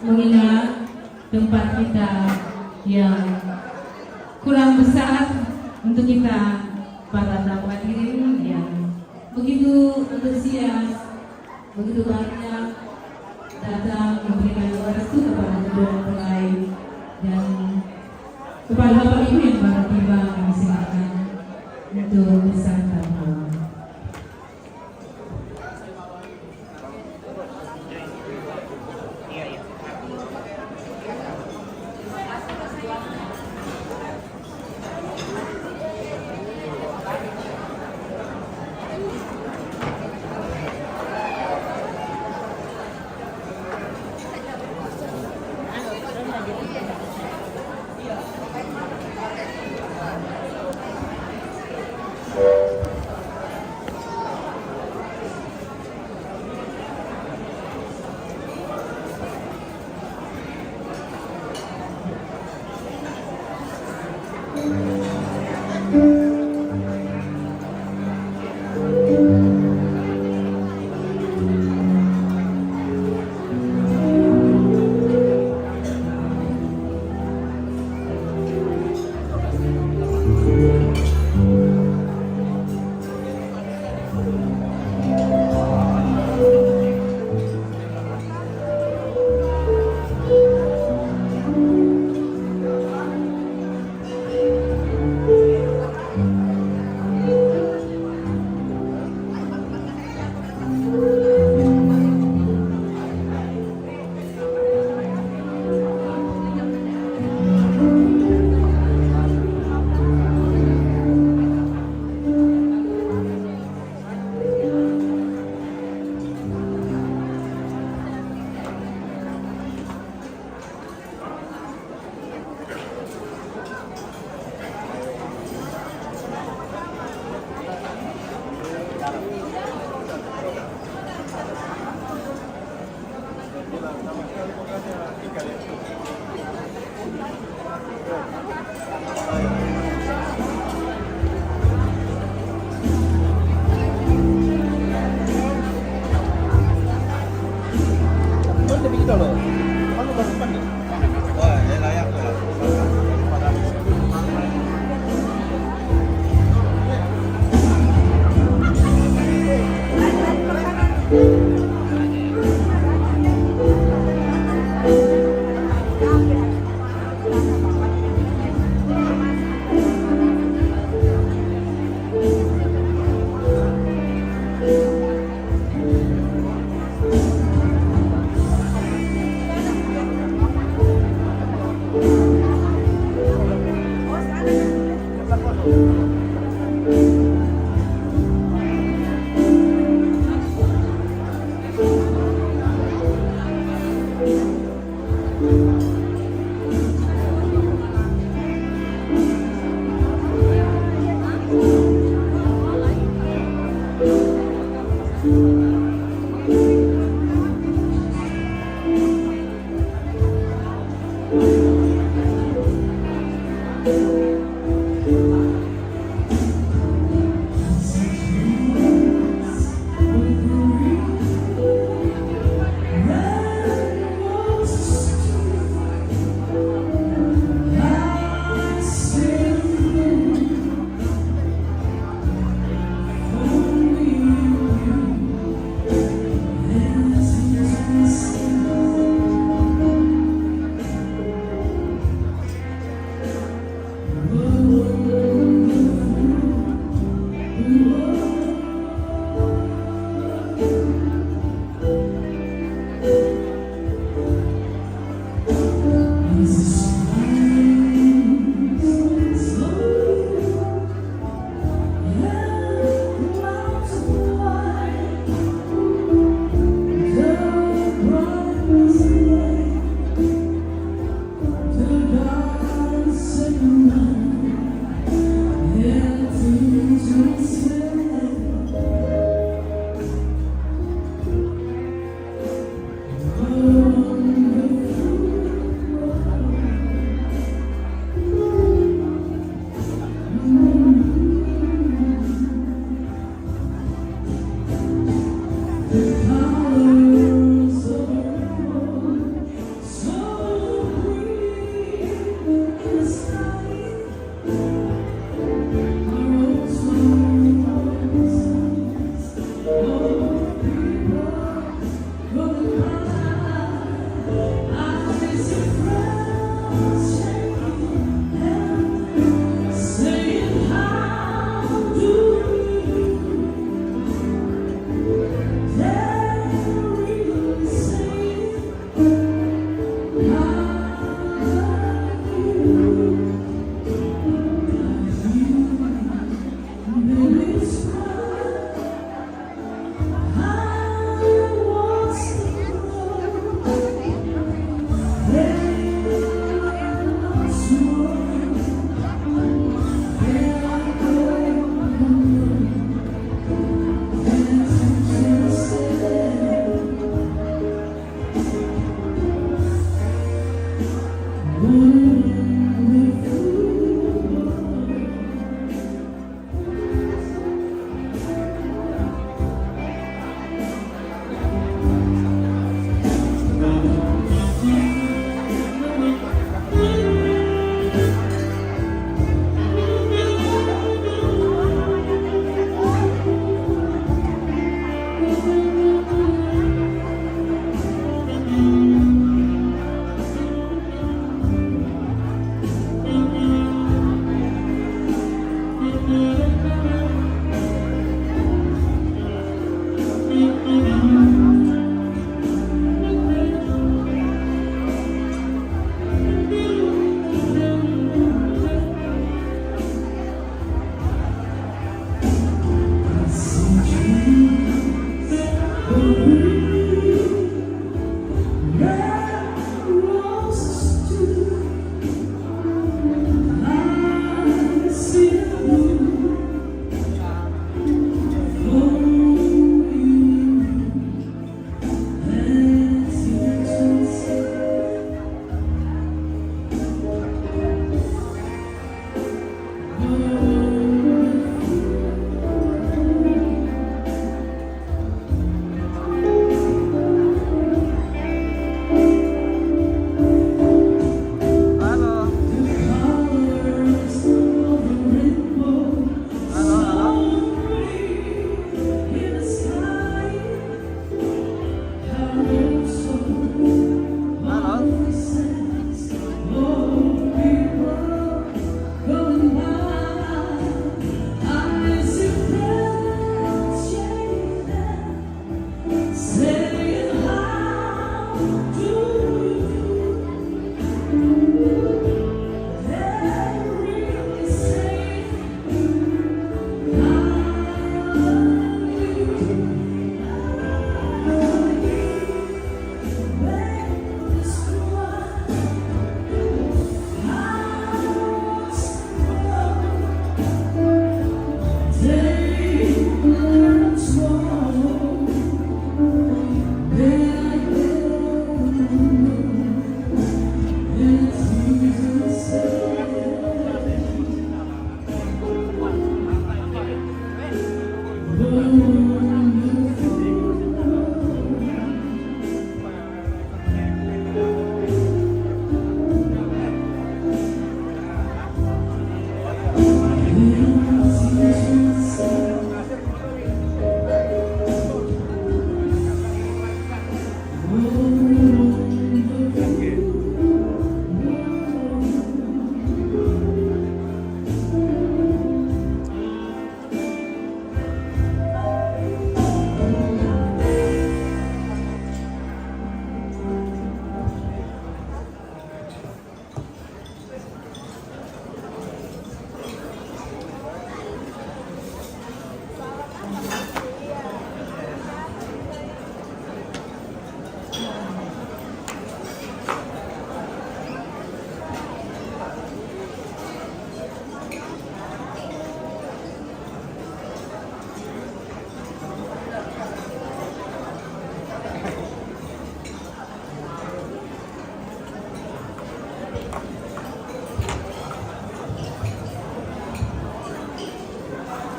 mengingat tempat kita yang kurang besar untuk kita para tamu hadirin yang begitu antusias, begitu banyak datang memberikan doa restu kepada kedua mempelai dan kepada Bapak Ibu yang baru tiba kami silakan untuk bersantap malam.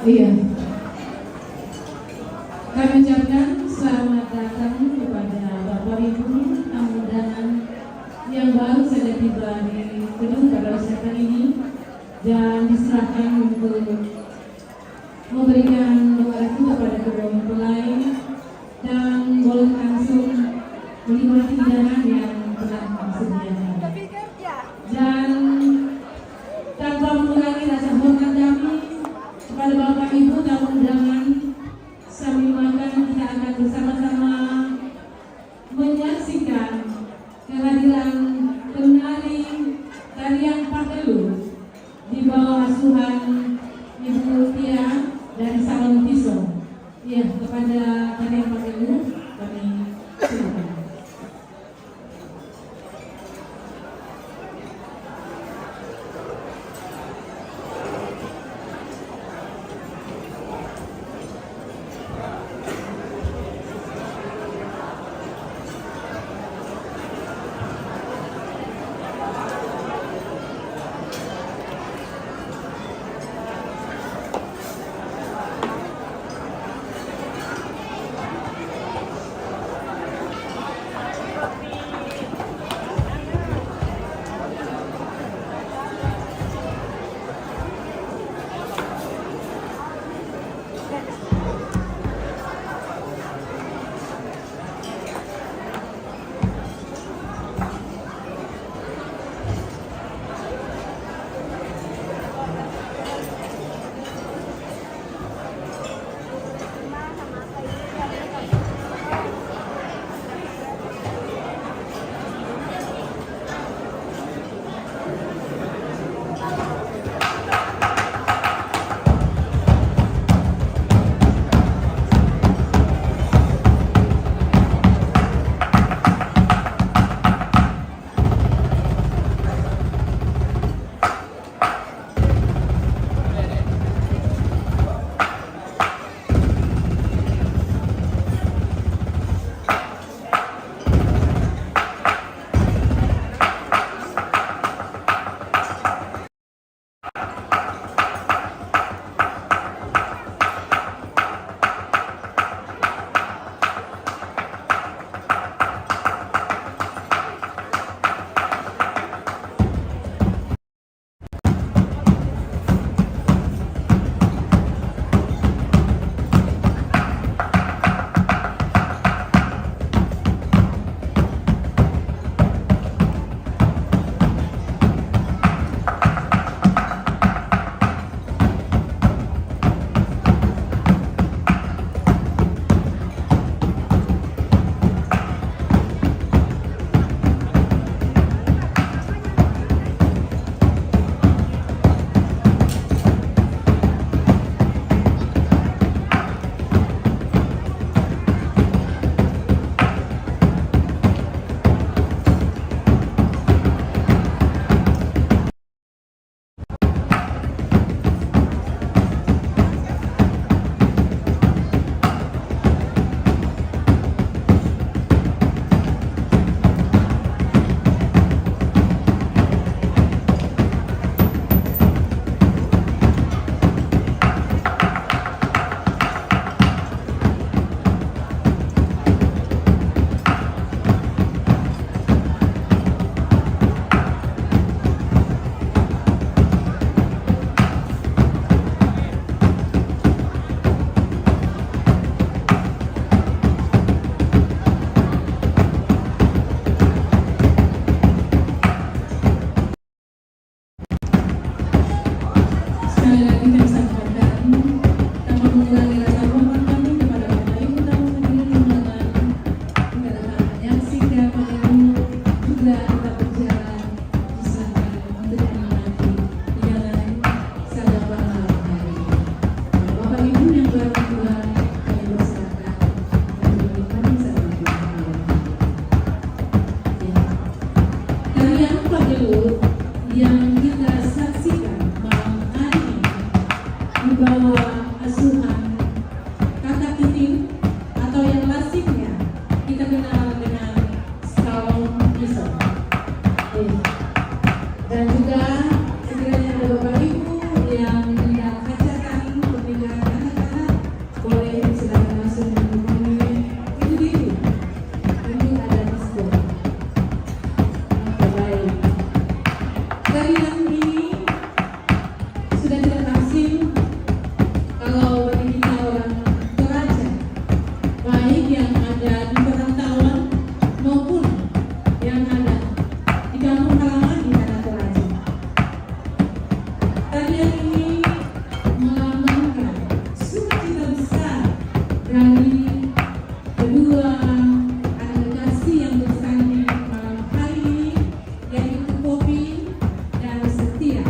Iya. Kami ucapkan selamat datang kepada Bapak Ibu tamu undangan yang baru saja tiba di gedung pariwisata ini dan diserahkan untuk memberikan doa restu kepada kedua mempelai dan boleh langsung menikmati hidangan yang telah disediakan. Dan tanpa mengurangi rasa hormat kami kepada Bapak Ibu tamu undangan, sambil makan kita akan bersama-sama menyaksikan kehadiran penari tarian Pakelu di bawah asuhan Ibu Tia dari Salon Pisau. Ya, kepada tarian Pakelu kami silakan. baru yang kita saksikan malam hari ini di bawah asuhan kata keting atau yang lazimnya kita kenal dengan Skalon Iso. Dan juga sekiranya ada Bapak Ibu yang hendak ajakan pernikahan anak-anak, boleh silakan langsung menghubungi Ibu Dewi. Nanti ada diskon. Oke, baik. Kalian ini sudah tidak asing kalau bagi kita orang Toraja, baik yang ada di perantauan maupun yang ada di kampung halaman di tanah Toraja. Kalian ini melambangkan sukacita besar dari kedua anak kasih yang bersanding malam hari ini, yaitu Popi dan Setia,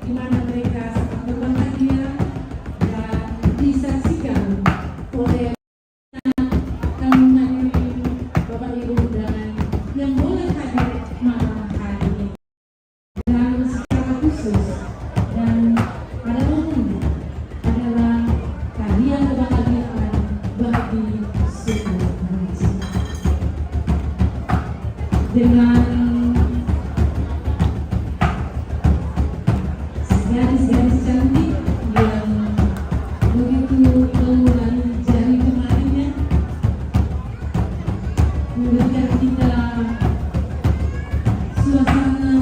di mana mereka sangat berbahagia dan disaksikan oleh kami hadirin Bapak Ibu undangan yang boleh hadir malam hari ini. Dan secara khusus dan pada umumnya adalah kalian kebahagiaan bagi suku Toraja. Dengan gadis-gadis cantik yang begitu mengulai jari kemarinnya, memberikan kita suasana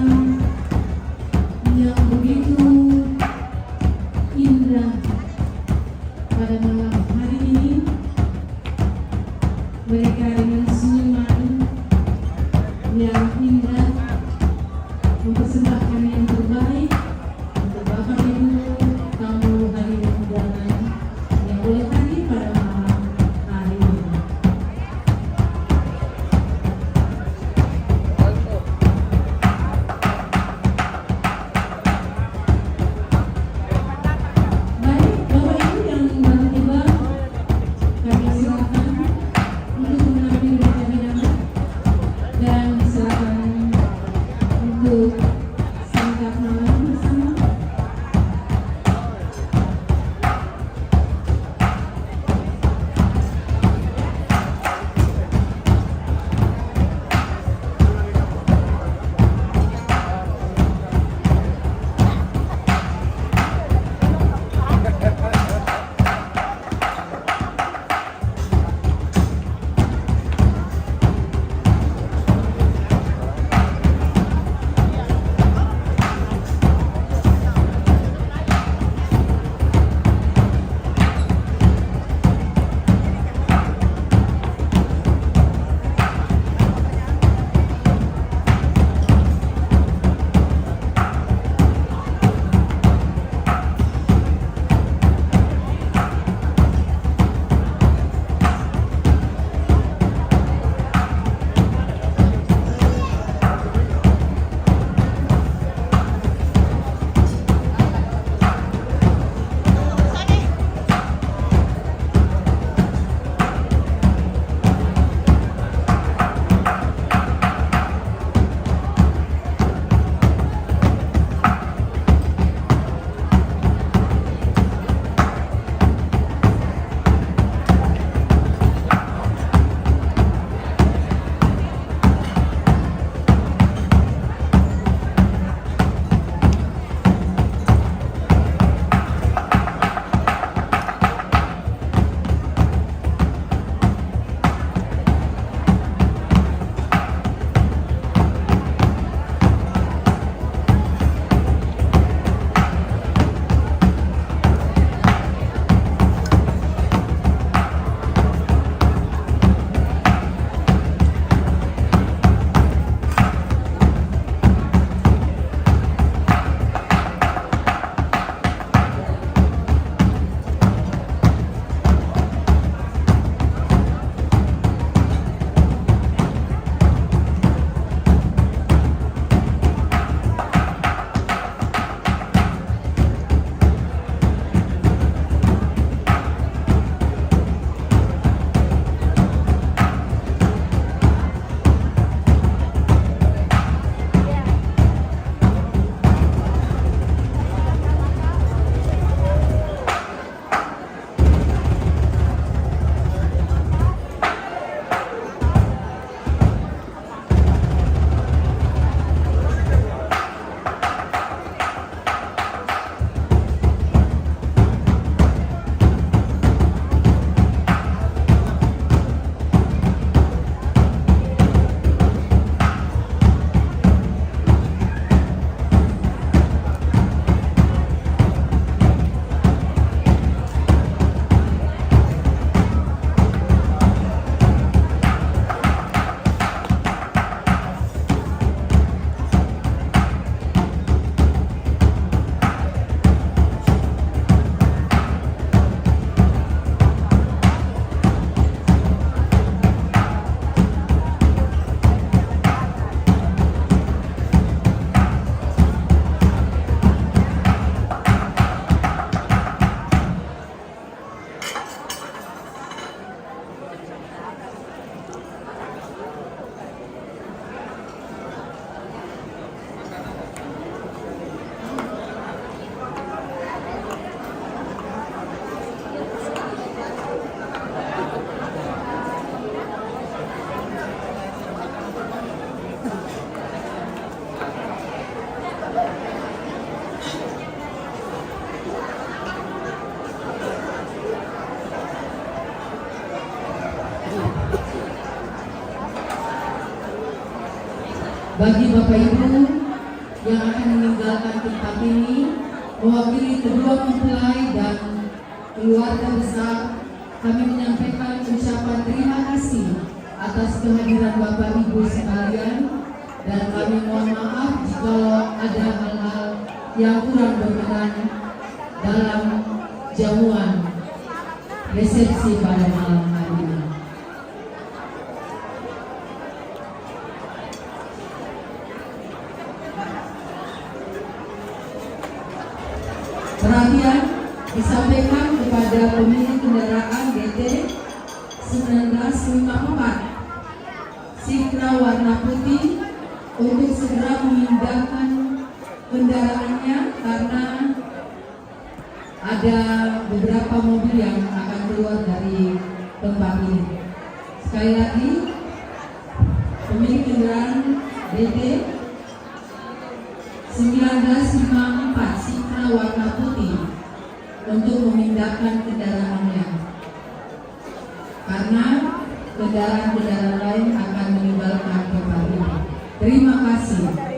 yang begitu indah pada malam hari ini. Mereka dengan senyuman yang indah mempersembahkan yang terbaik untuk Bapak Ibu tamu hadirin undangan yang boleh hadir pada malam hari ini. Baik, Bapak Ibu yang baru tiba, kami silakan untuk mengambil meja hidangan dan silakan untuk santap malam bersama. bagi Bapak Ibu yang akan meninggalkan tempat ini, mewakili kedua mempelai dan keluarga besar, kami menyampaikan ucapan terima kasih atas kehadiran Bapak Ibu sekalian, dan kami mohon maaf jika ada hal-hal yang kurang berkenan dalam jamuan resepsi pada malam hari ini. Perhatian disampaikan kepada pemilik kendaraan DT 1954 Sikra warna putih untuk segera memindahkan kendaraannya karena ada beberapa mobil yang akan keluar dari tempat ini. Sekali lagi, pemilik kendaraan DT 1954 Sikra warna putih untuk memindahkan kendaraannya karena kendaraan-kendaraan lain akan meninggalkan tempat ini. Terima kasih.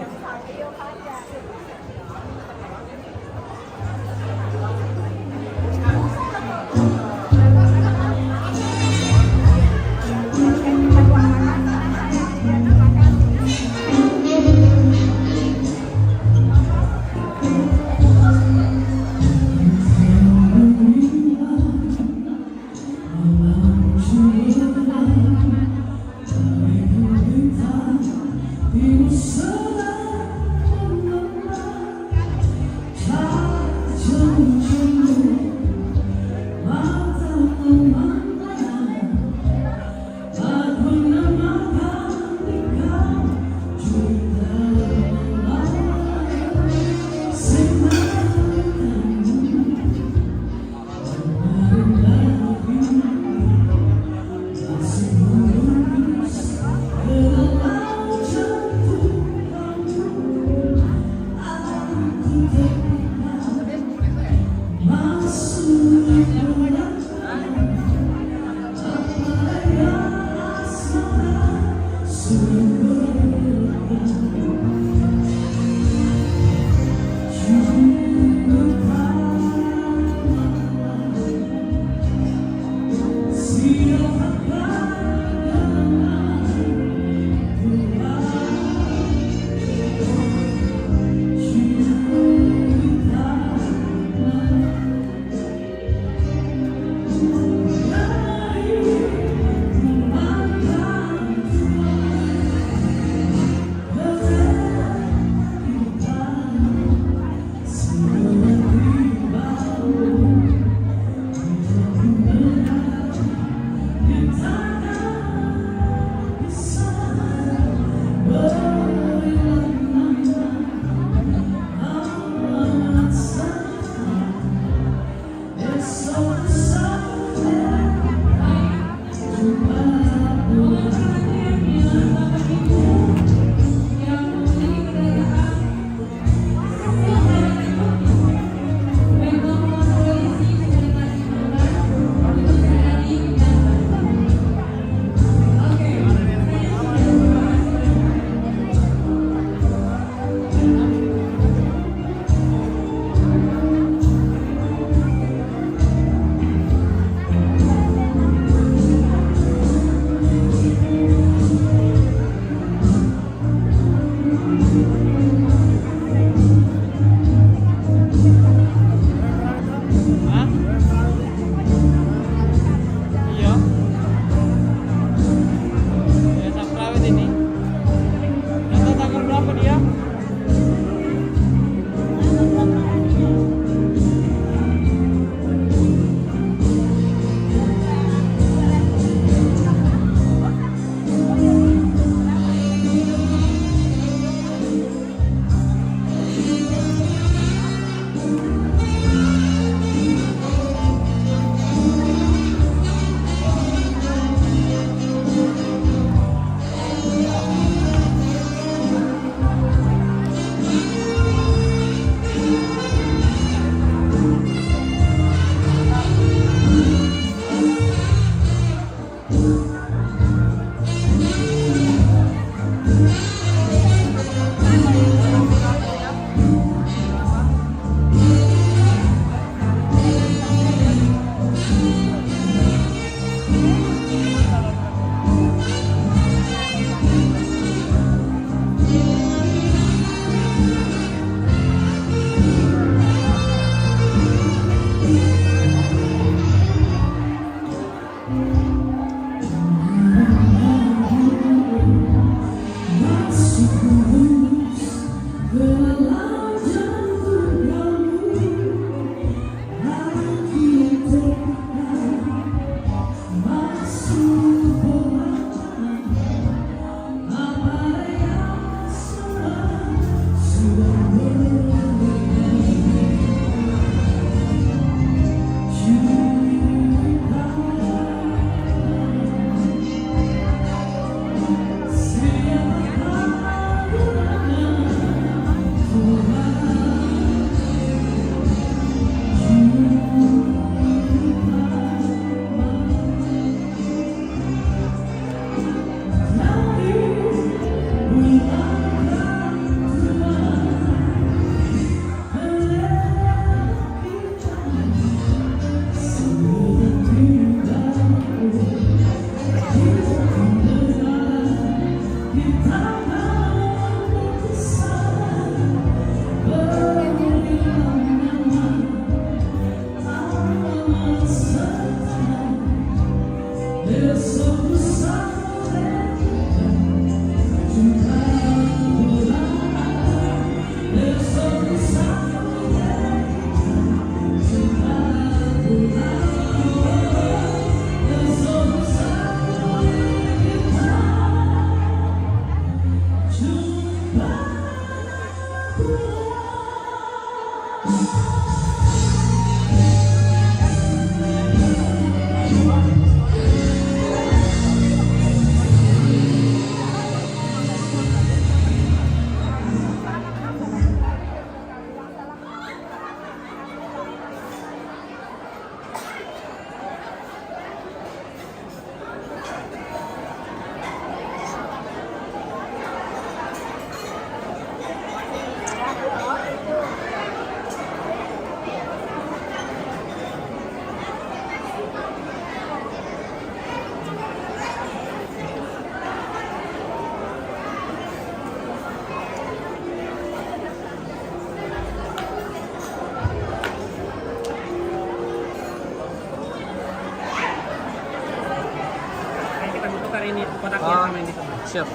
Kita butuhkan ini kotaknya sama ini sama. Siap.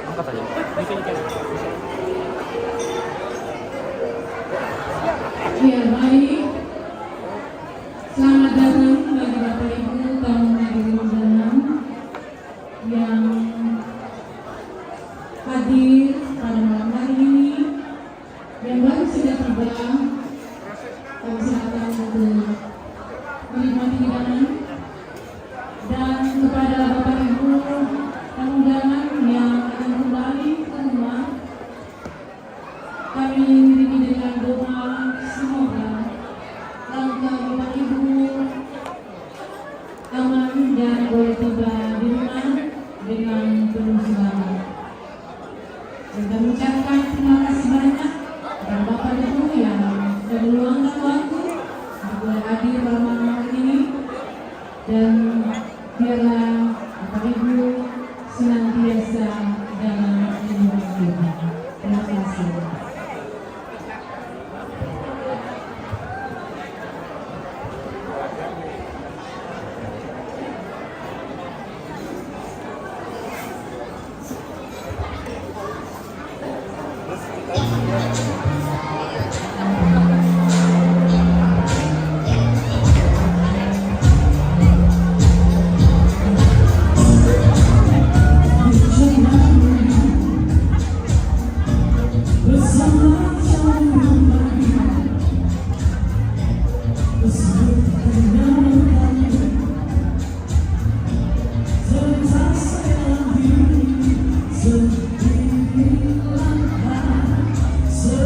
Angkat aja. Di sini kan. Ya baik, selamat datang bagi Bapak Ibu tamu hadirin undangan yang hadir pada malam hari ini, yang baru saja tiba. Kami silakan untuk menikmati hidangan, dan kepada Bapak Ibu tamu undangan yang akan kembali ke rumah, kami iringi dengan doa semoga langkah Bapak Ibu aman dan boleh tiba di rumah dengan penuh semangat. Dan kami ucapkan terima kasih banyak kepada Bapak Ibu yang sudah meluangkan waktu untuk boleh hadir pada malam hari ini, dan biarlah Bapak Ibu senantiasa dalam lindungan Tuhan. Terima kasih. So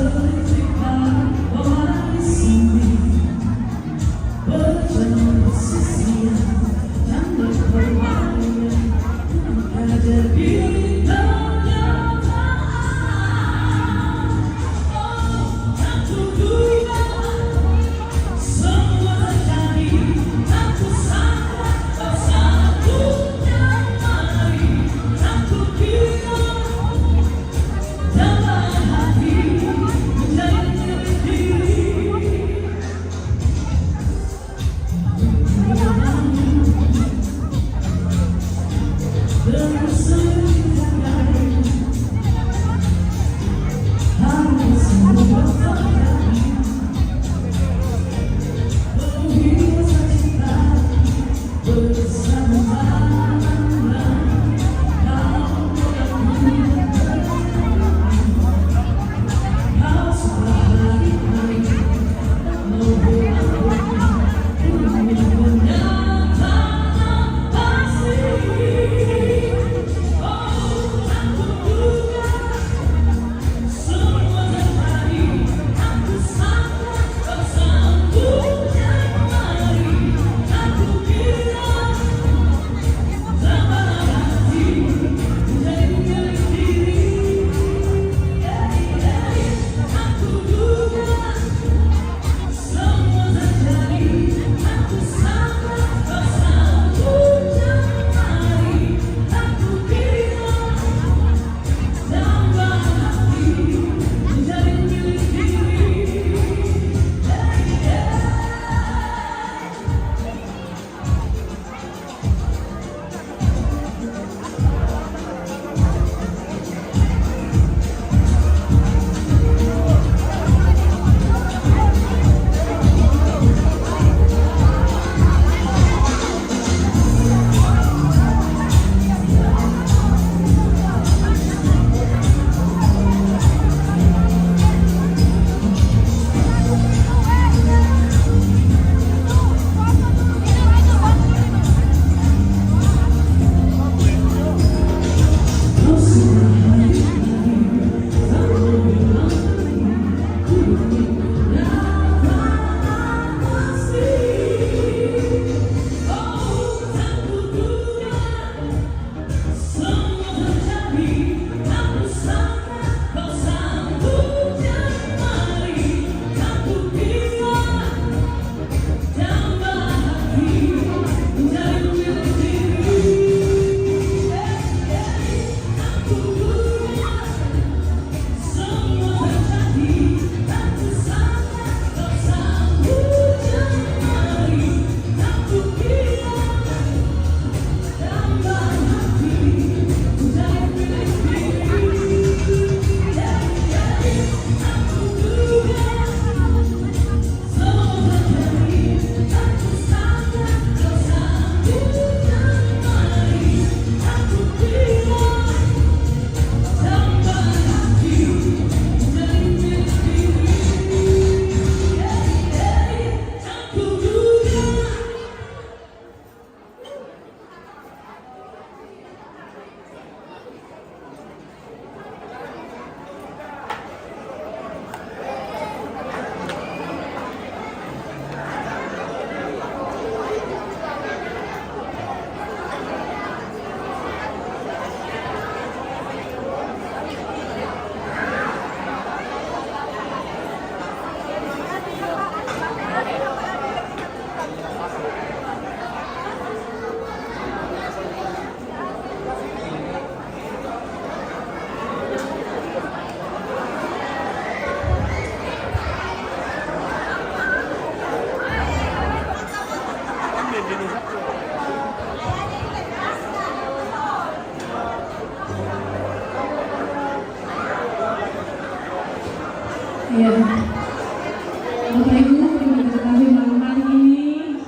Ya, Bapak Ibu, terima kasih malam hari ini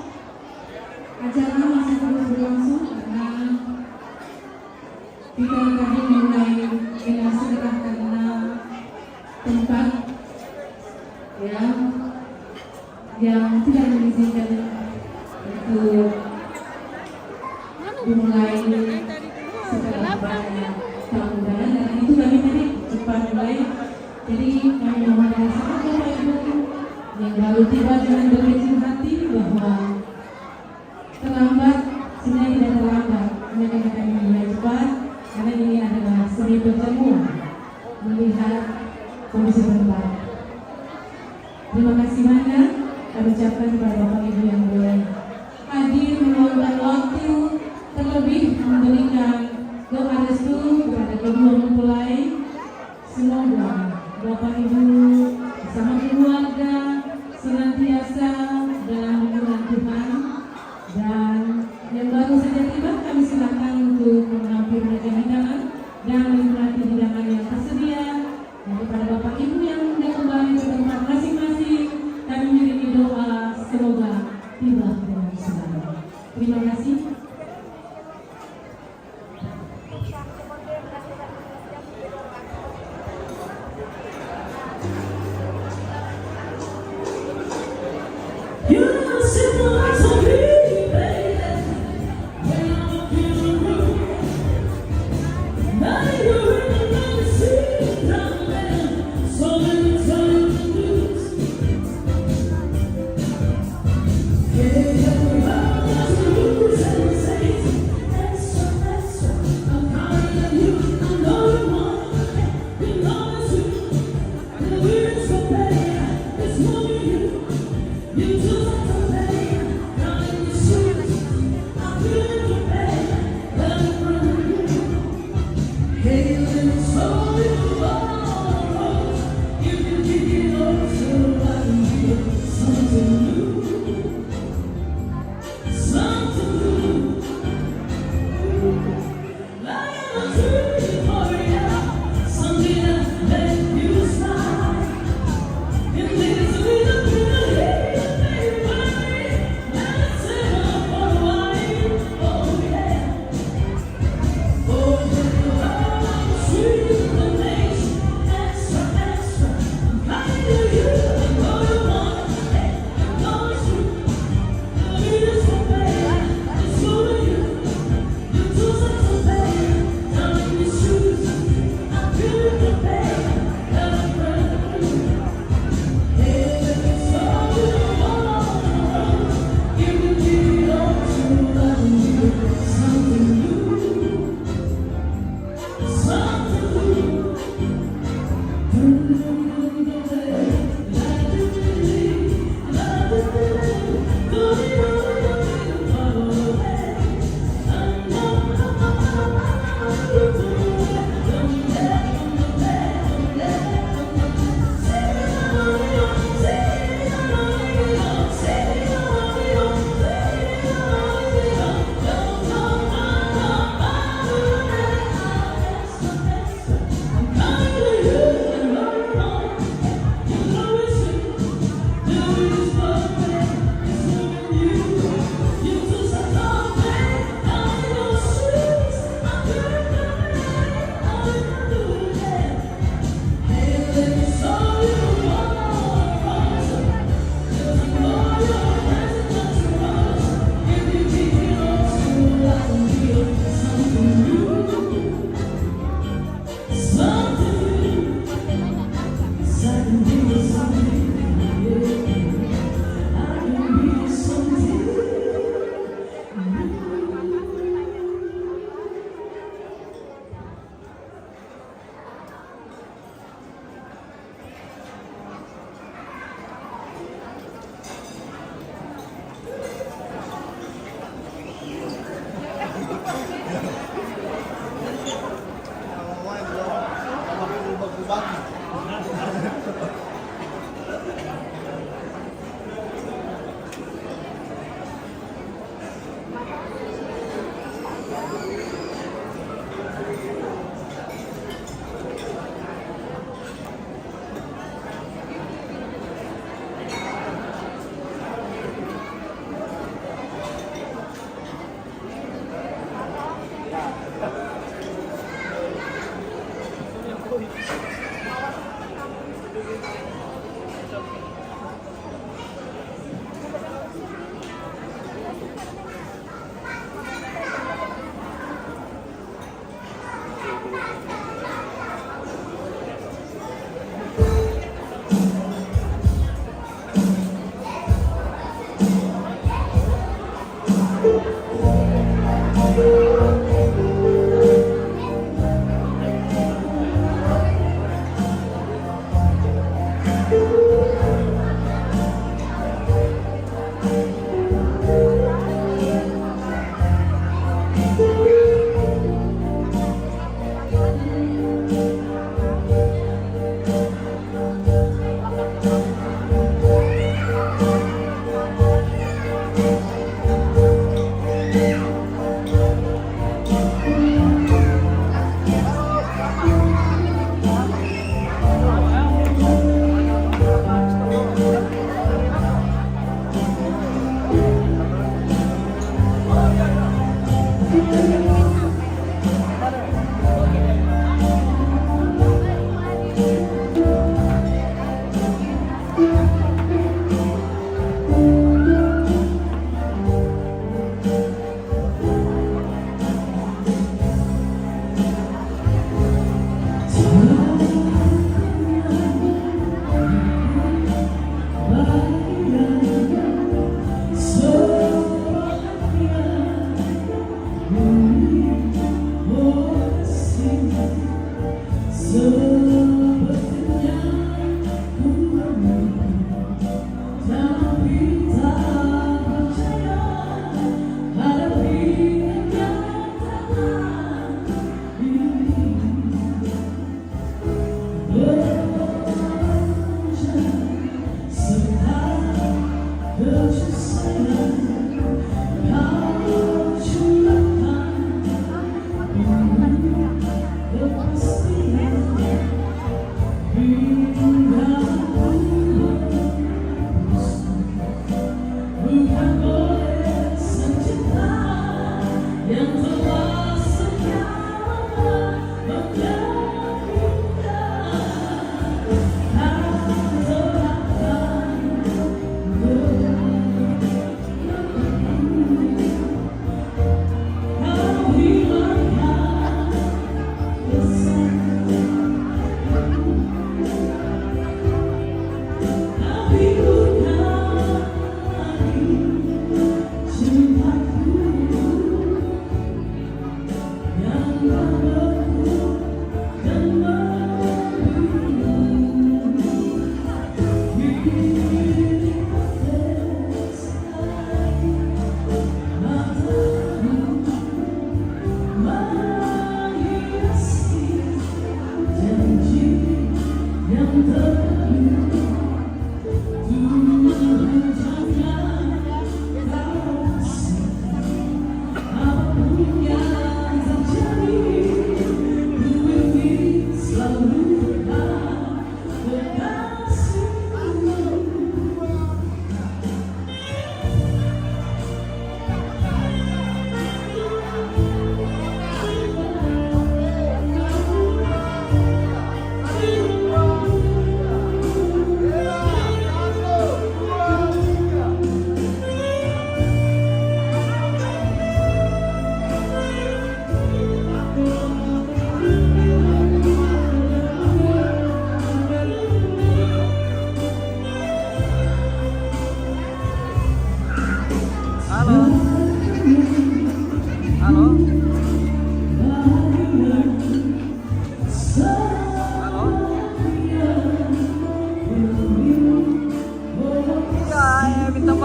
acara masih terus berlangsung karena kita tadi mulai dengan sedekah karena tempat yang tidak mengizinkan untuk dimulai secara banyak tahun-tahun, dan itu kami tadi cepat mulai. Jadi kami mohon dengan sangat Bapak Ibu yang baru tiba dengan berkecil hati bahwa terlambat sebenarnya tidak terlambat, hanya kami mulai cepat karena ini adalah seni pertemuan melihat kondisi tempat. Terima kasih banyak kami ucapkan kepada Bapak Ibu yang boleh hadir meluangkan waktu, terlebih memberikan doa restu kepada kedua mempelai. Semoga Bapak Ibu bersama keluarga senantiasa dalam lindungan Tuhan, dan yang baru saja tiba kami silakan untuk mengambil meja hidangan dan menikmati hidangan yang tersedia. Dan kepada Bapak Ibu yang sudah kembali ke tempat masing-masing, kami mengiringi doa semoga tiba dengan selamat. Terima kasih.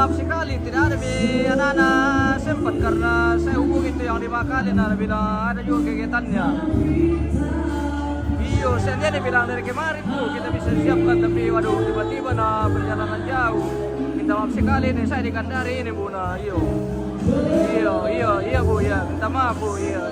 maaf sekali tidak ada anak-anak sempat karena saya hubungi itu yang 5 kali nah bilang ada juga kegiatannya. Iyo, saya dia bilang dari kemarin tuh kita bisa siapkan tapi waduh tiba-tiba nah perjalanan jauh. Minta maaf sekali nih saya di Kendari ini Bu nah iyo. Iya Bu ya, minta maaf Bu iya.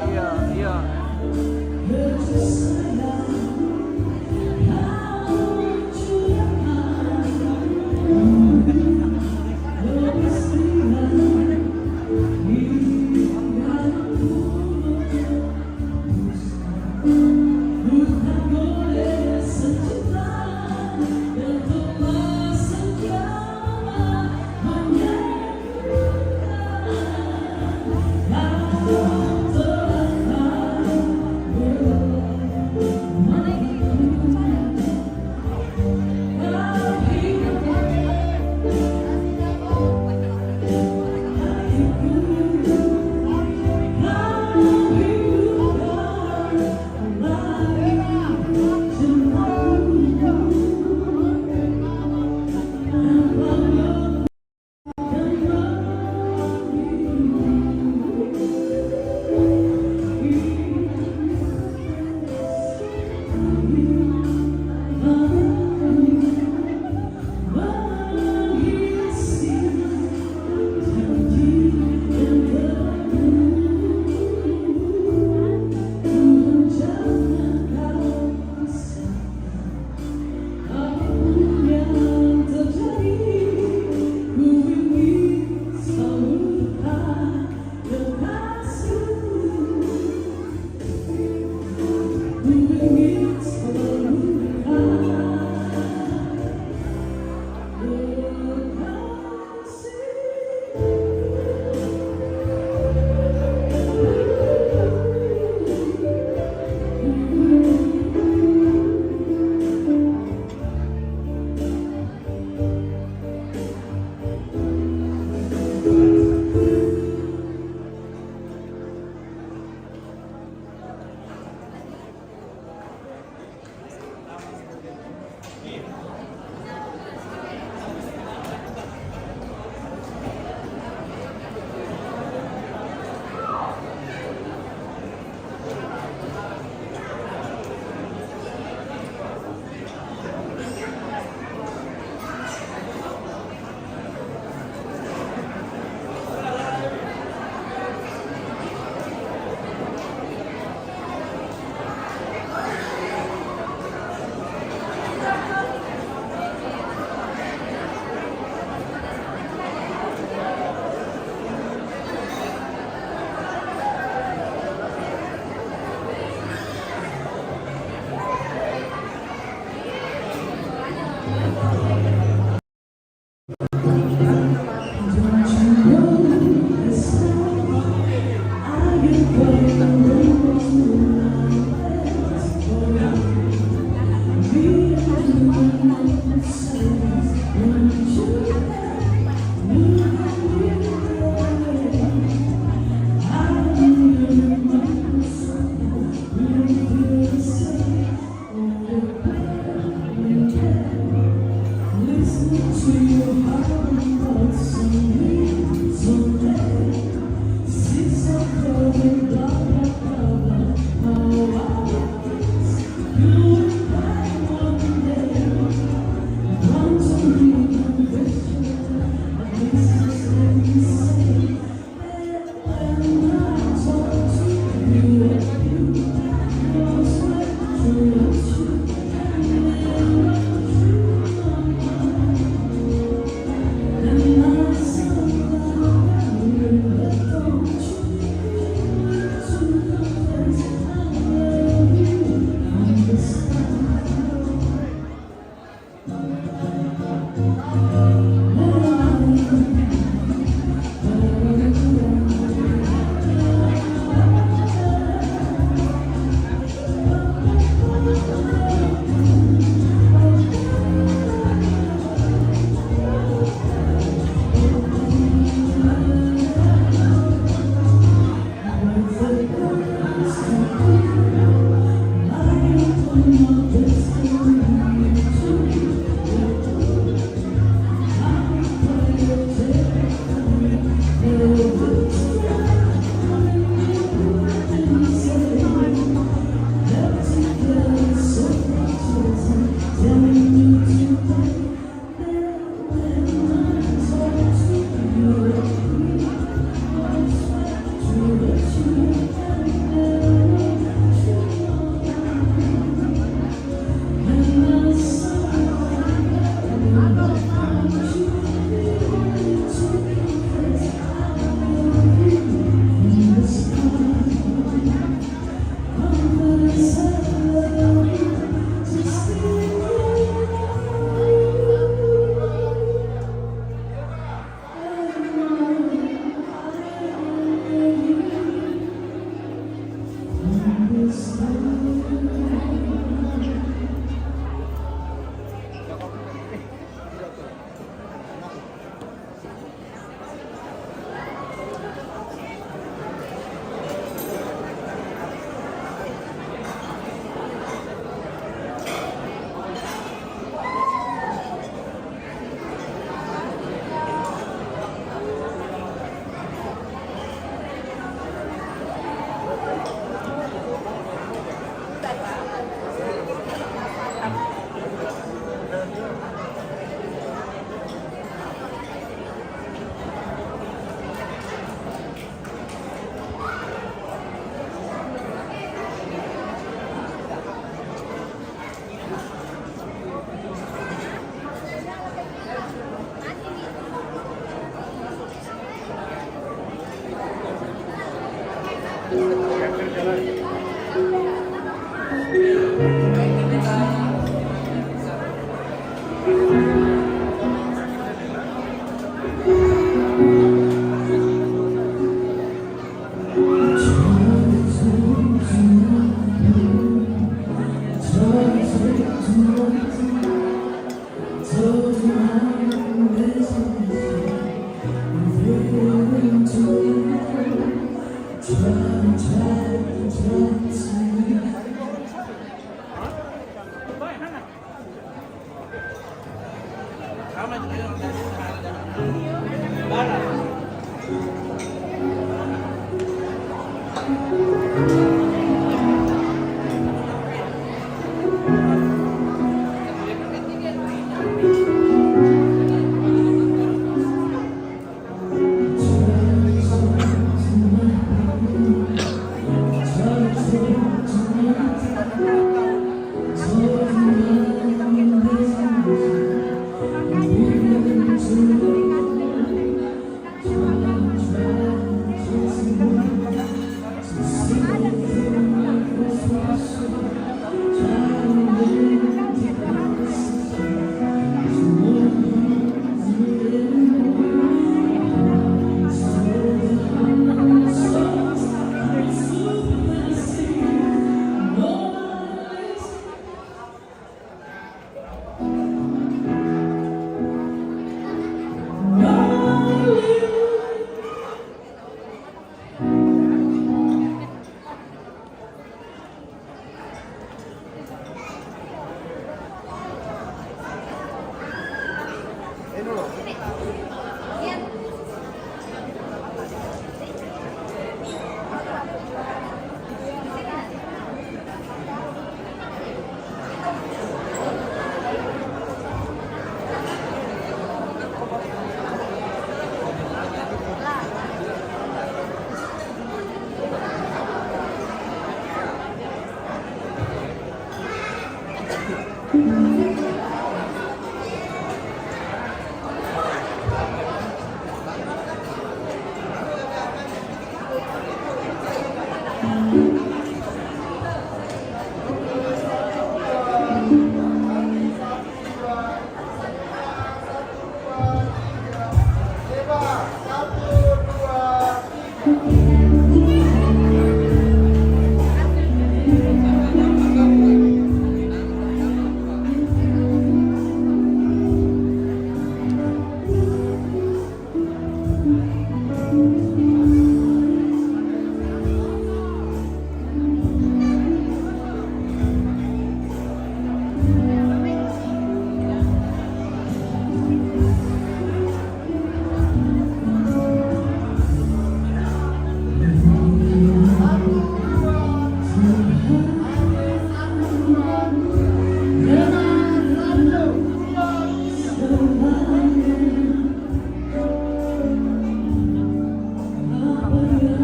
dulu.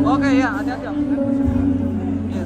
Oke ya, hati-hati. Iya.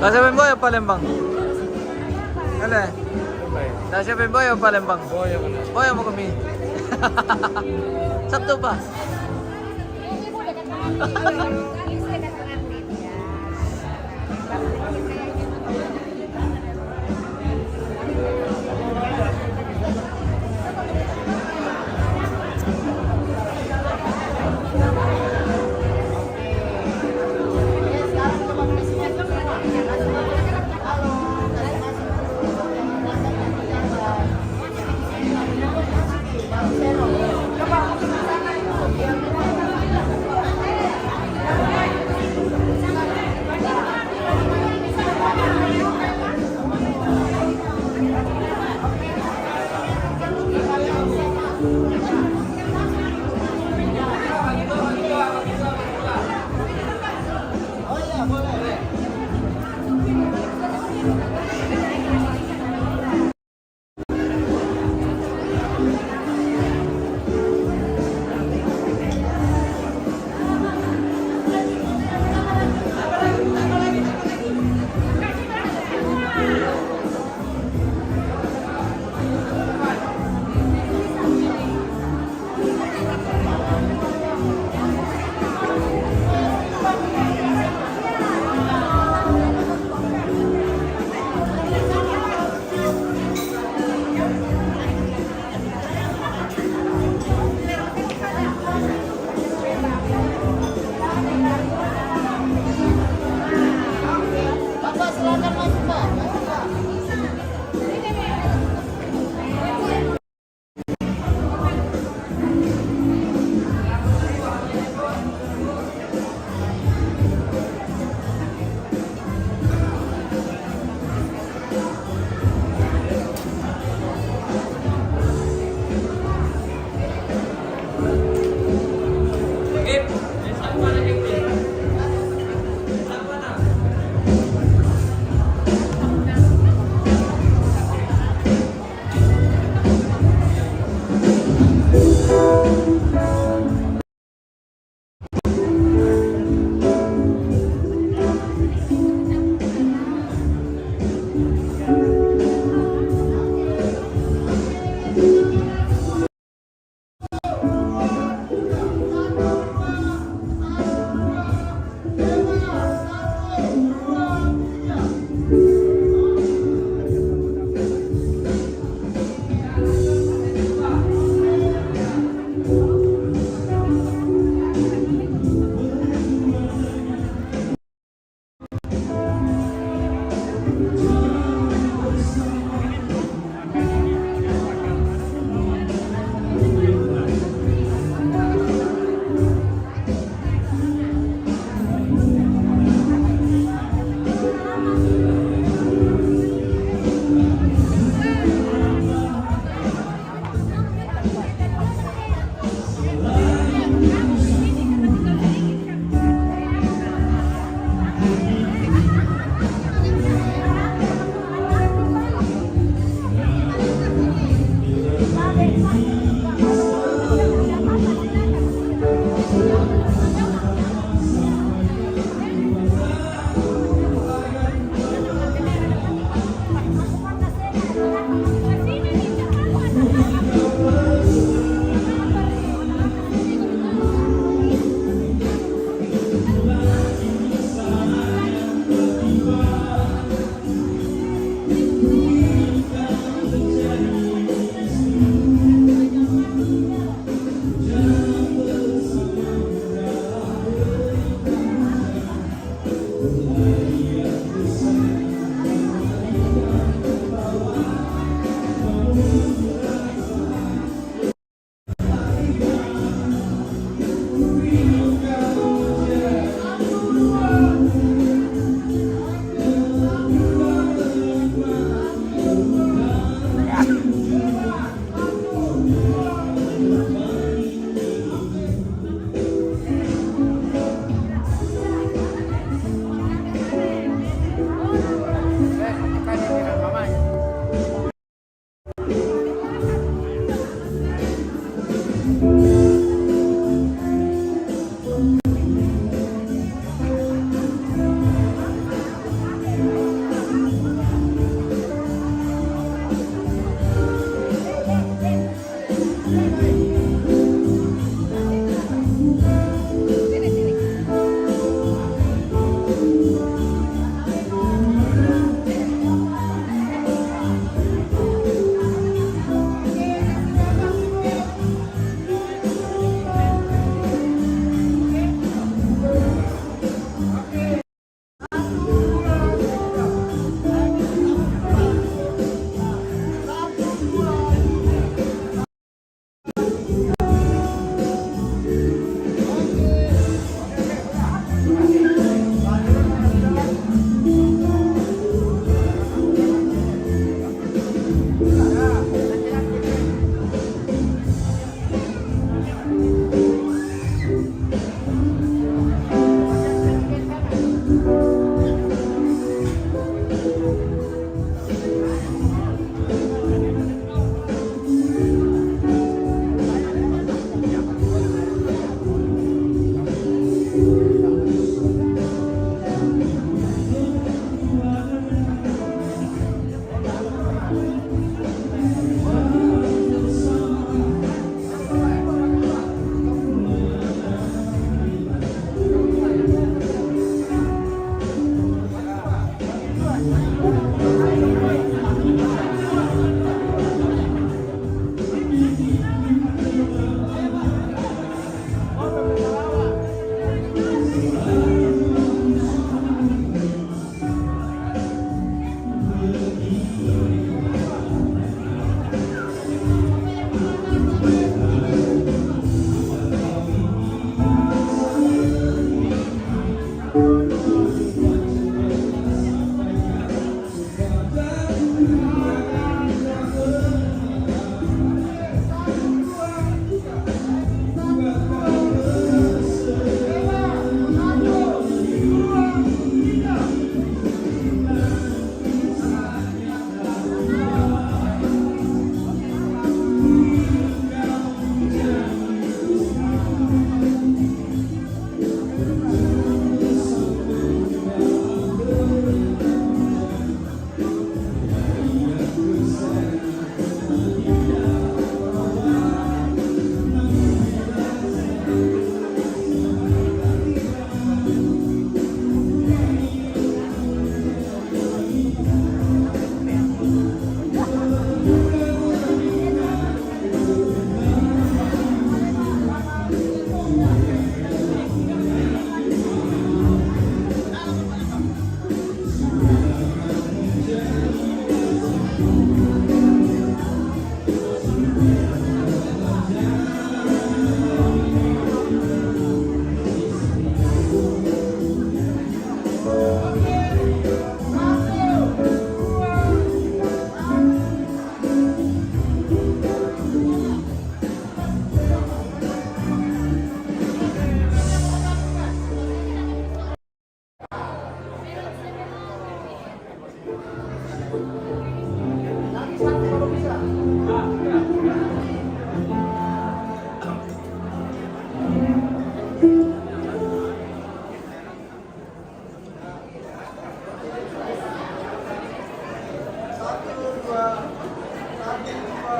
Nasa Pemboy o Palembang? Ano? Nasa Pemboy o Palembang? Boya ko na. Boy mo kami. Sakto pa.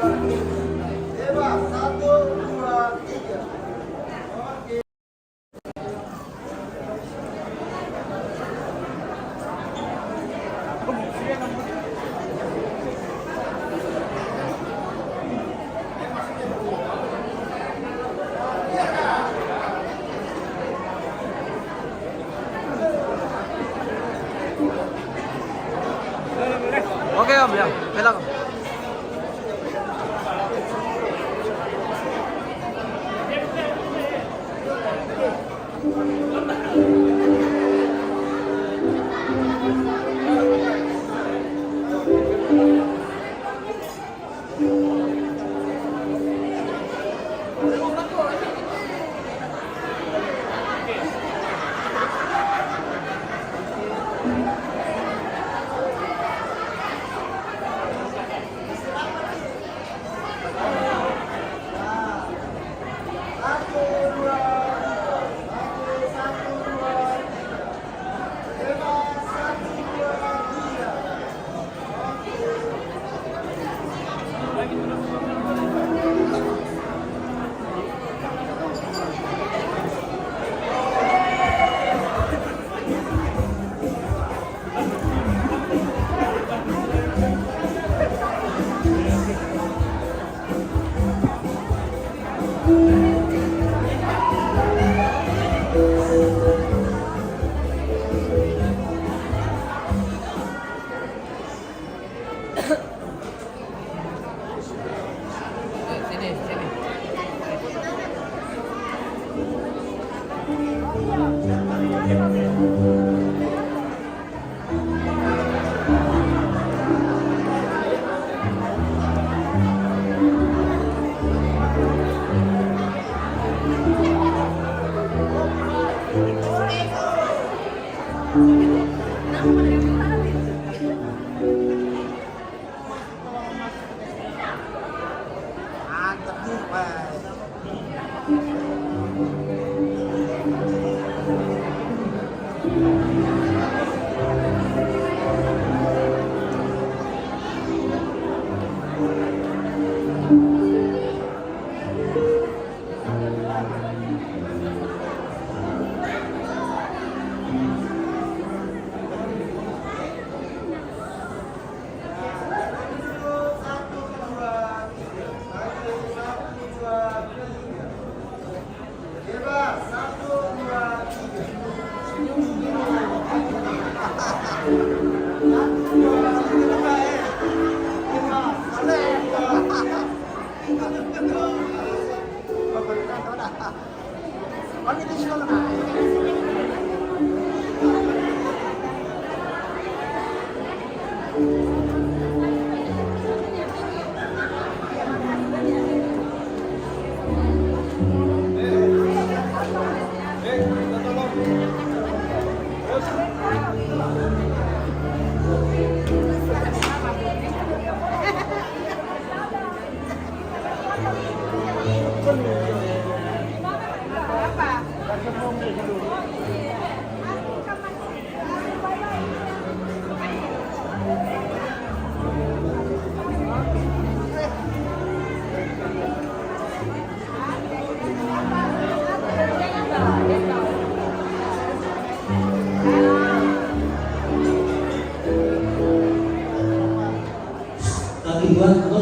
Oke Om ya, silakan.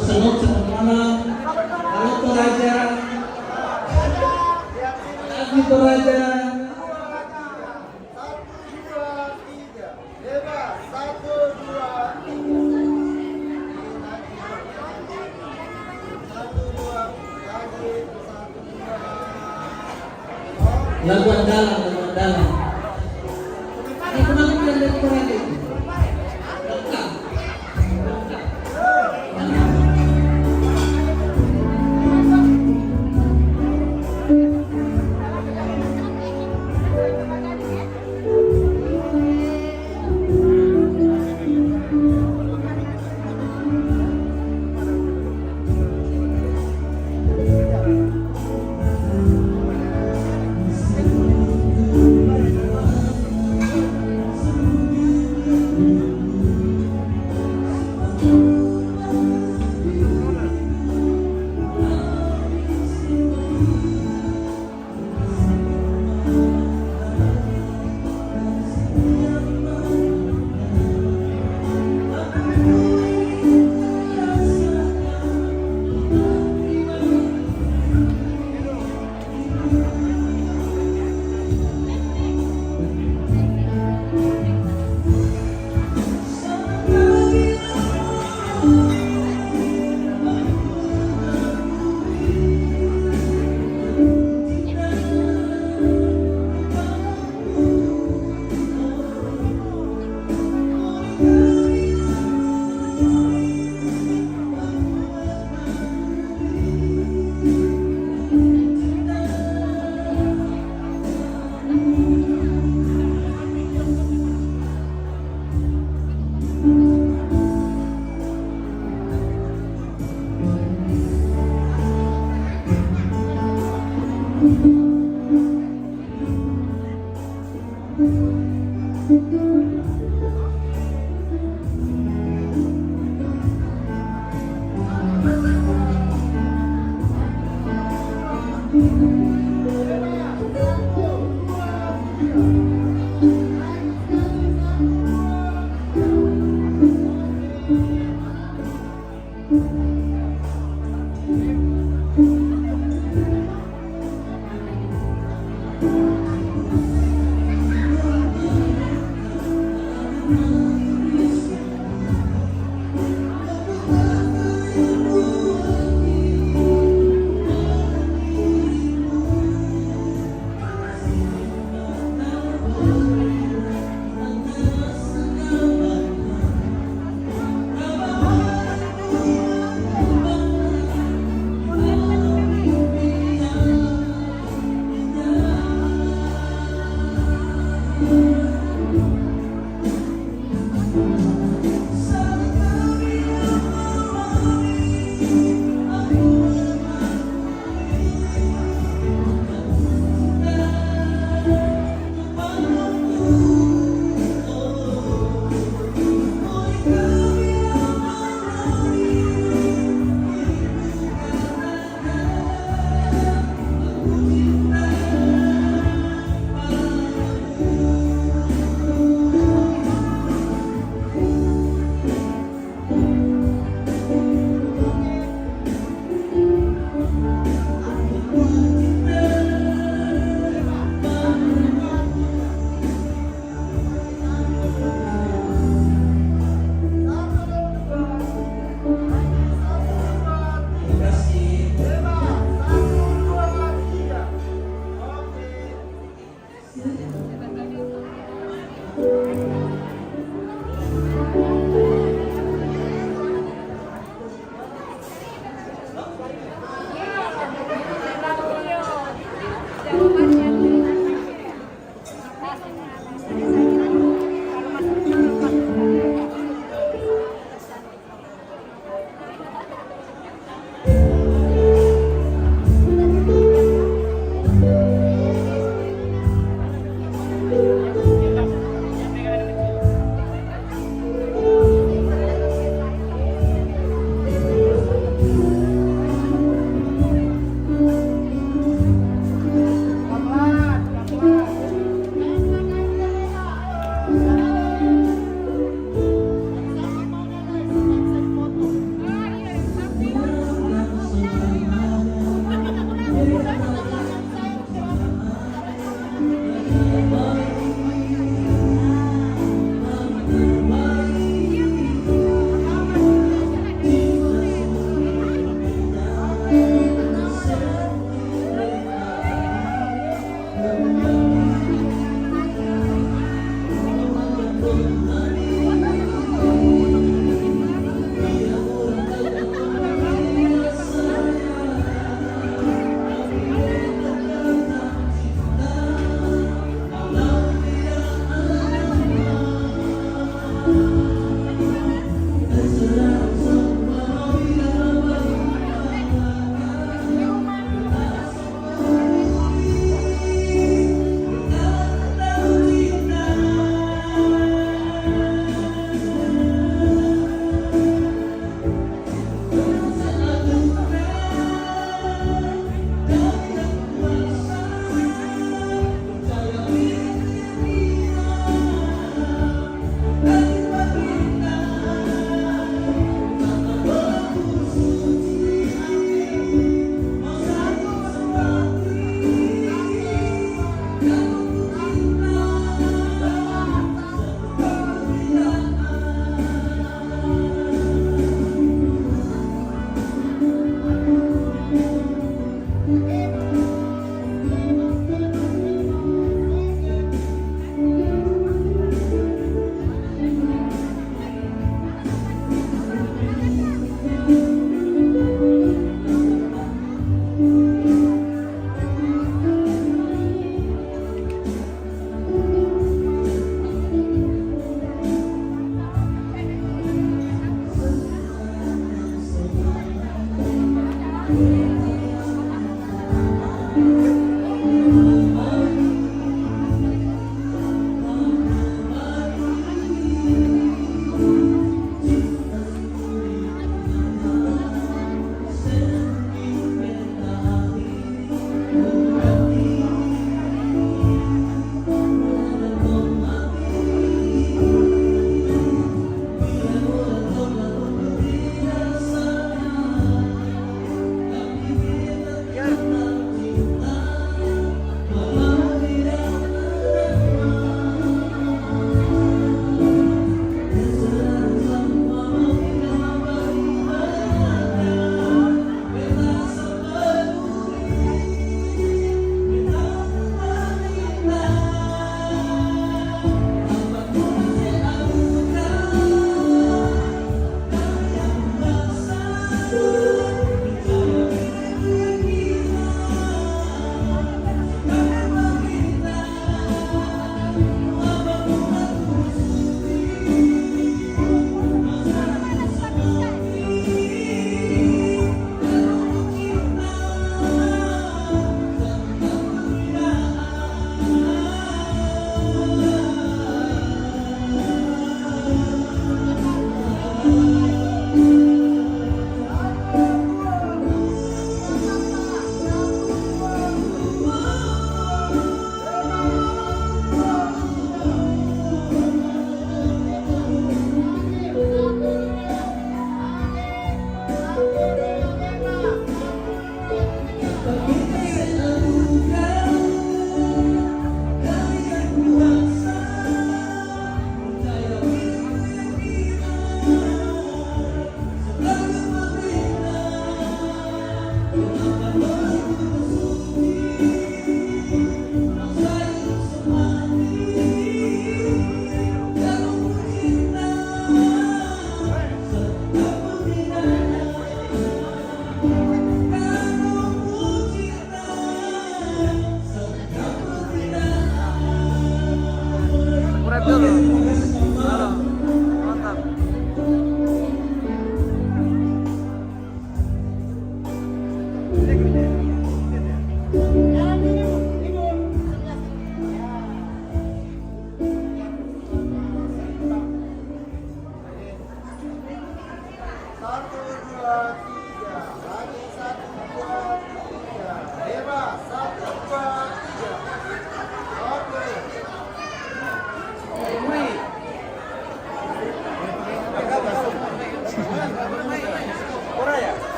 Selamat malam, halo Toraja, halo Toraja. Lagu andalan. Ini kenapa dari Toraja?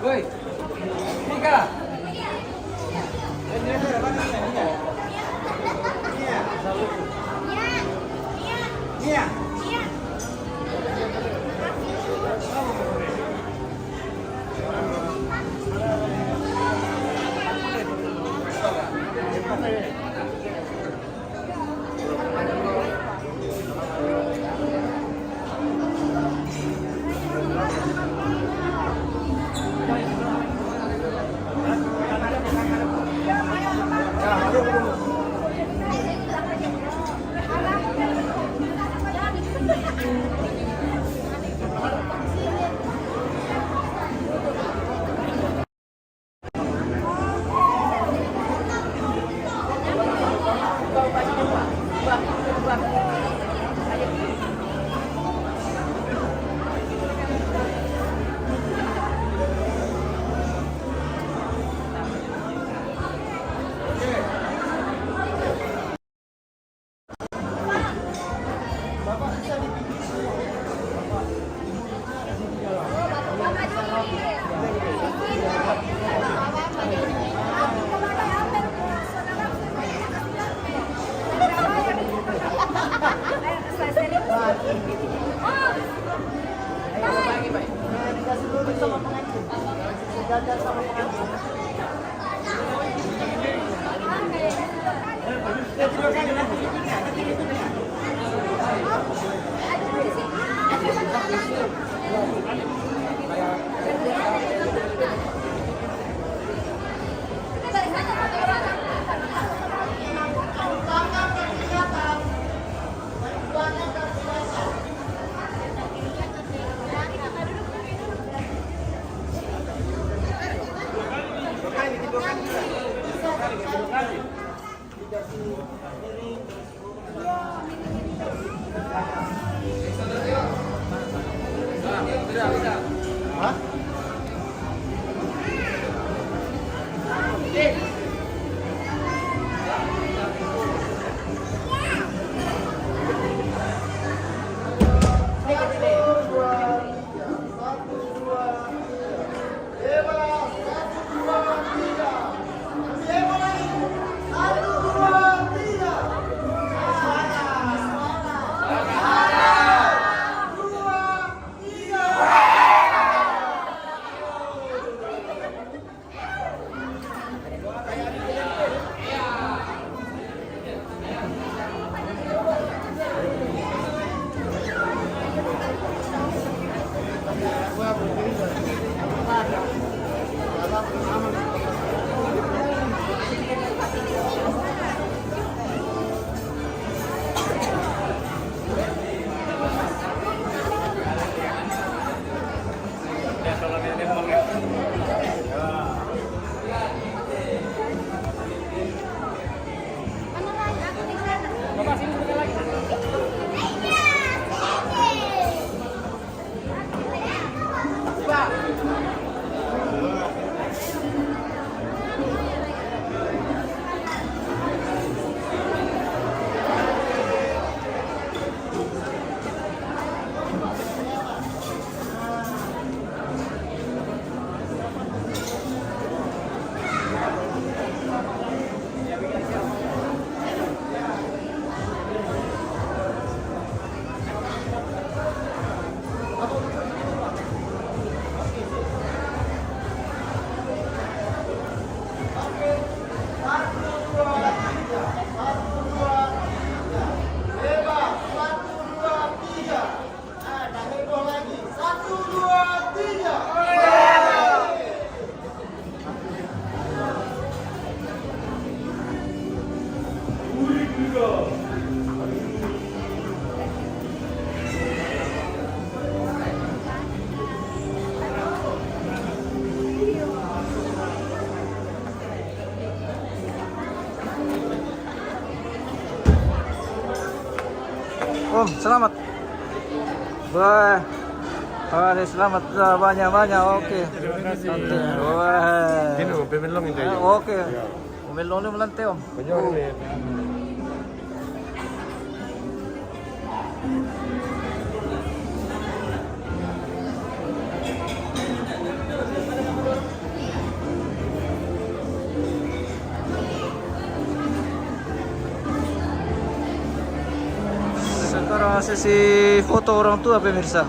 Woi, Mika. Om, selamat. Wah. Selamat banyak-banyak. Oke. Wah. Ini pemelong itu. Oke. Pemelong ni melantai Om. Sekarang sesi foto orang tua pemirsa.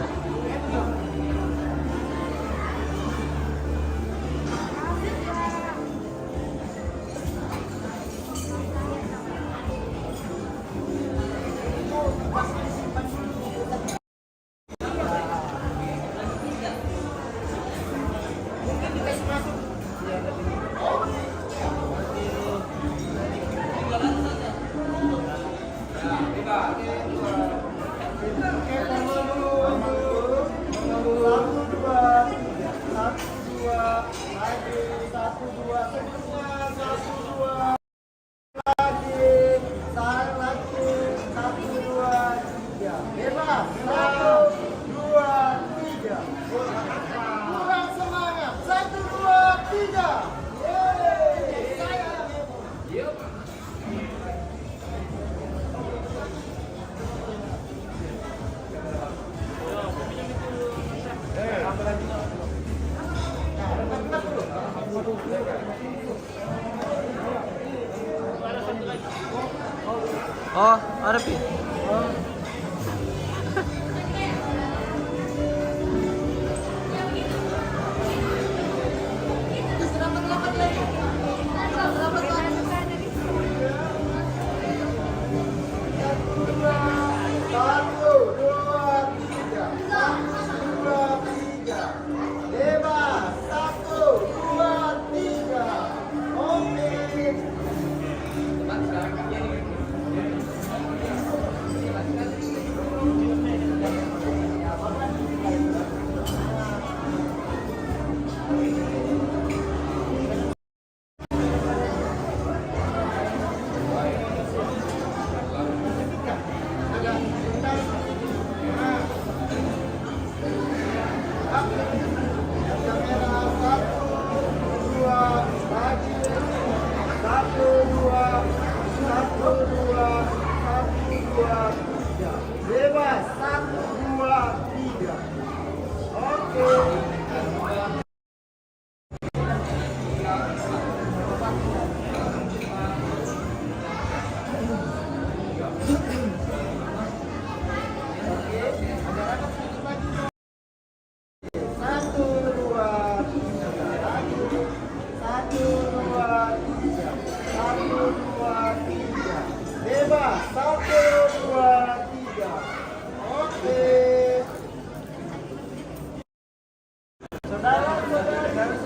Oh, ada pi.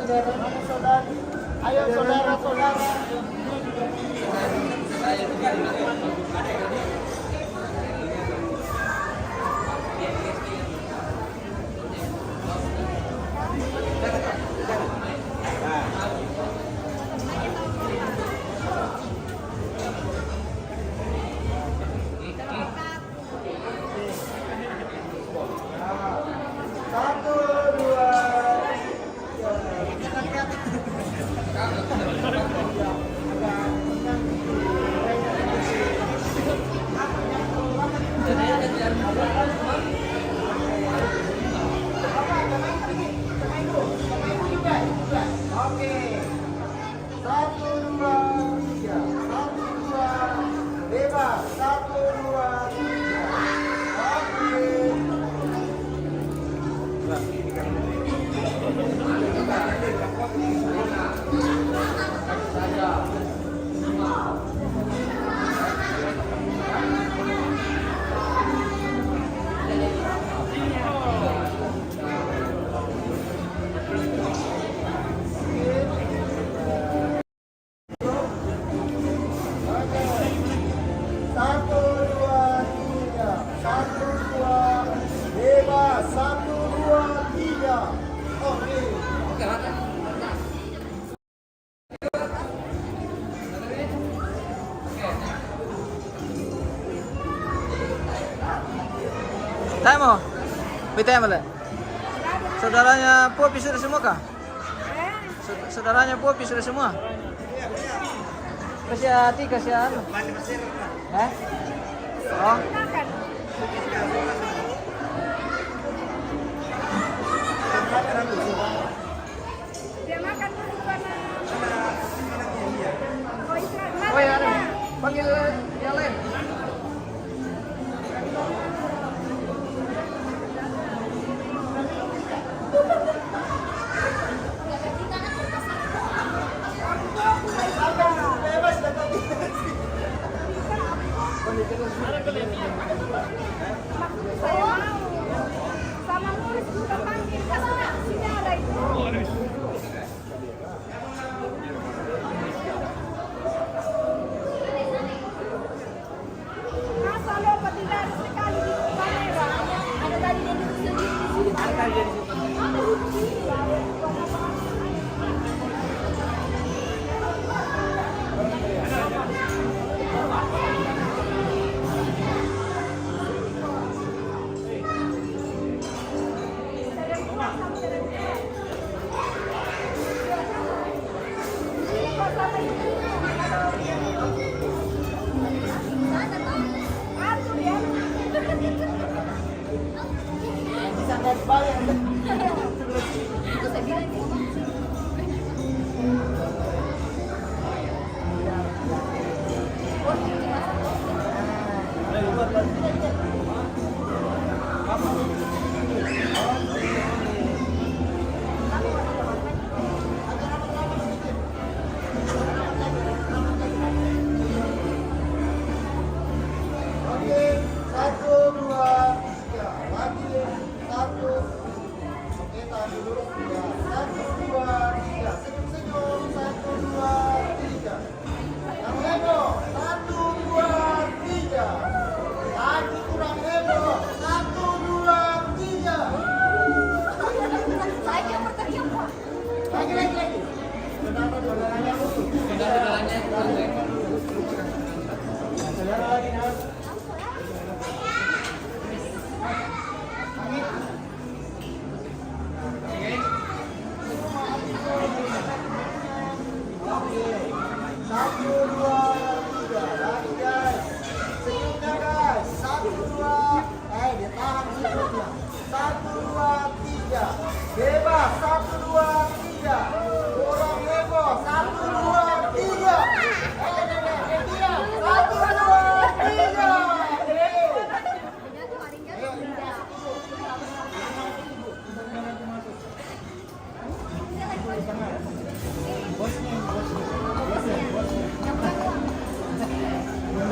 Ayo saudara-saudara. Tayo mo. Bitay mo lang. Saudaranya Popi sudah semua kah? Saudaranya Popi sudah semua? Kasih hati, kasih anu. Eh? Oh. Oh ya, panggil yang lain. Sama nulis juga panggil karena sejarah itu. Masa lo tidak sekali di kamera? Ada tadi dia duduk sendiri di sini. Ada di sini.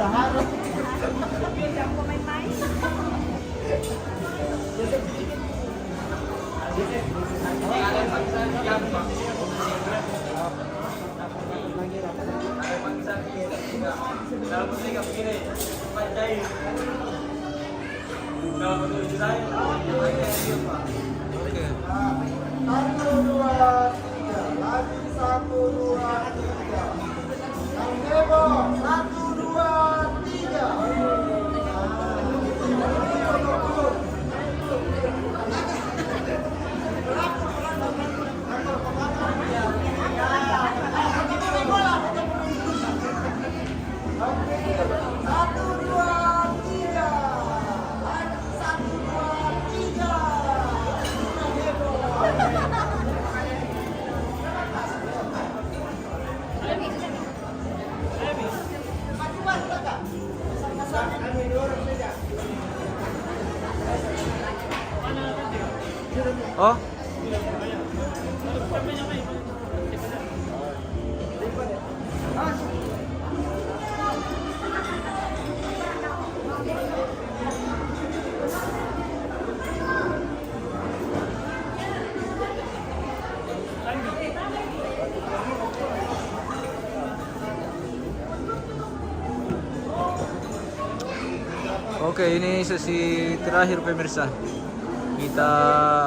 Harus. Oke. Satu, dua, tiga. Lagi satu, dua, tiga. Yang heboh. Satu, dua, tiga. Satu, dua, tiga. Lagi satu, dua, tiga. Oh. Oke, ini sesi terakhir pemirsa. Kita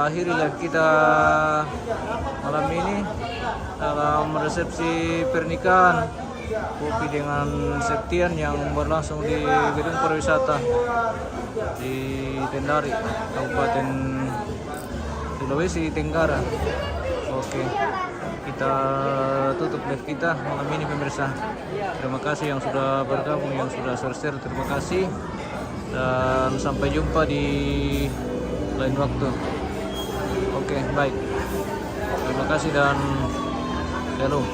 akhiri live kita malam ini dalam resepsi pernikahan Poppy dengan Septian yang berlangsung di Gedung Pariwisata di Kendari, Kabupaten Sulawesi Tenggara. Oke, kita tutup live kita malam ini pemirsa. Terima kasih yang sudah bergabung, yang sudah share, terima kasih. Dan sampai jumpa di lain waktu. Oke, baik. Terima kasih dan shalom.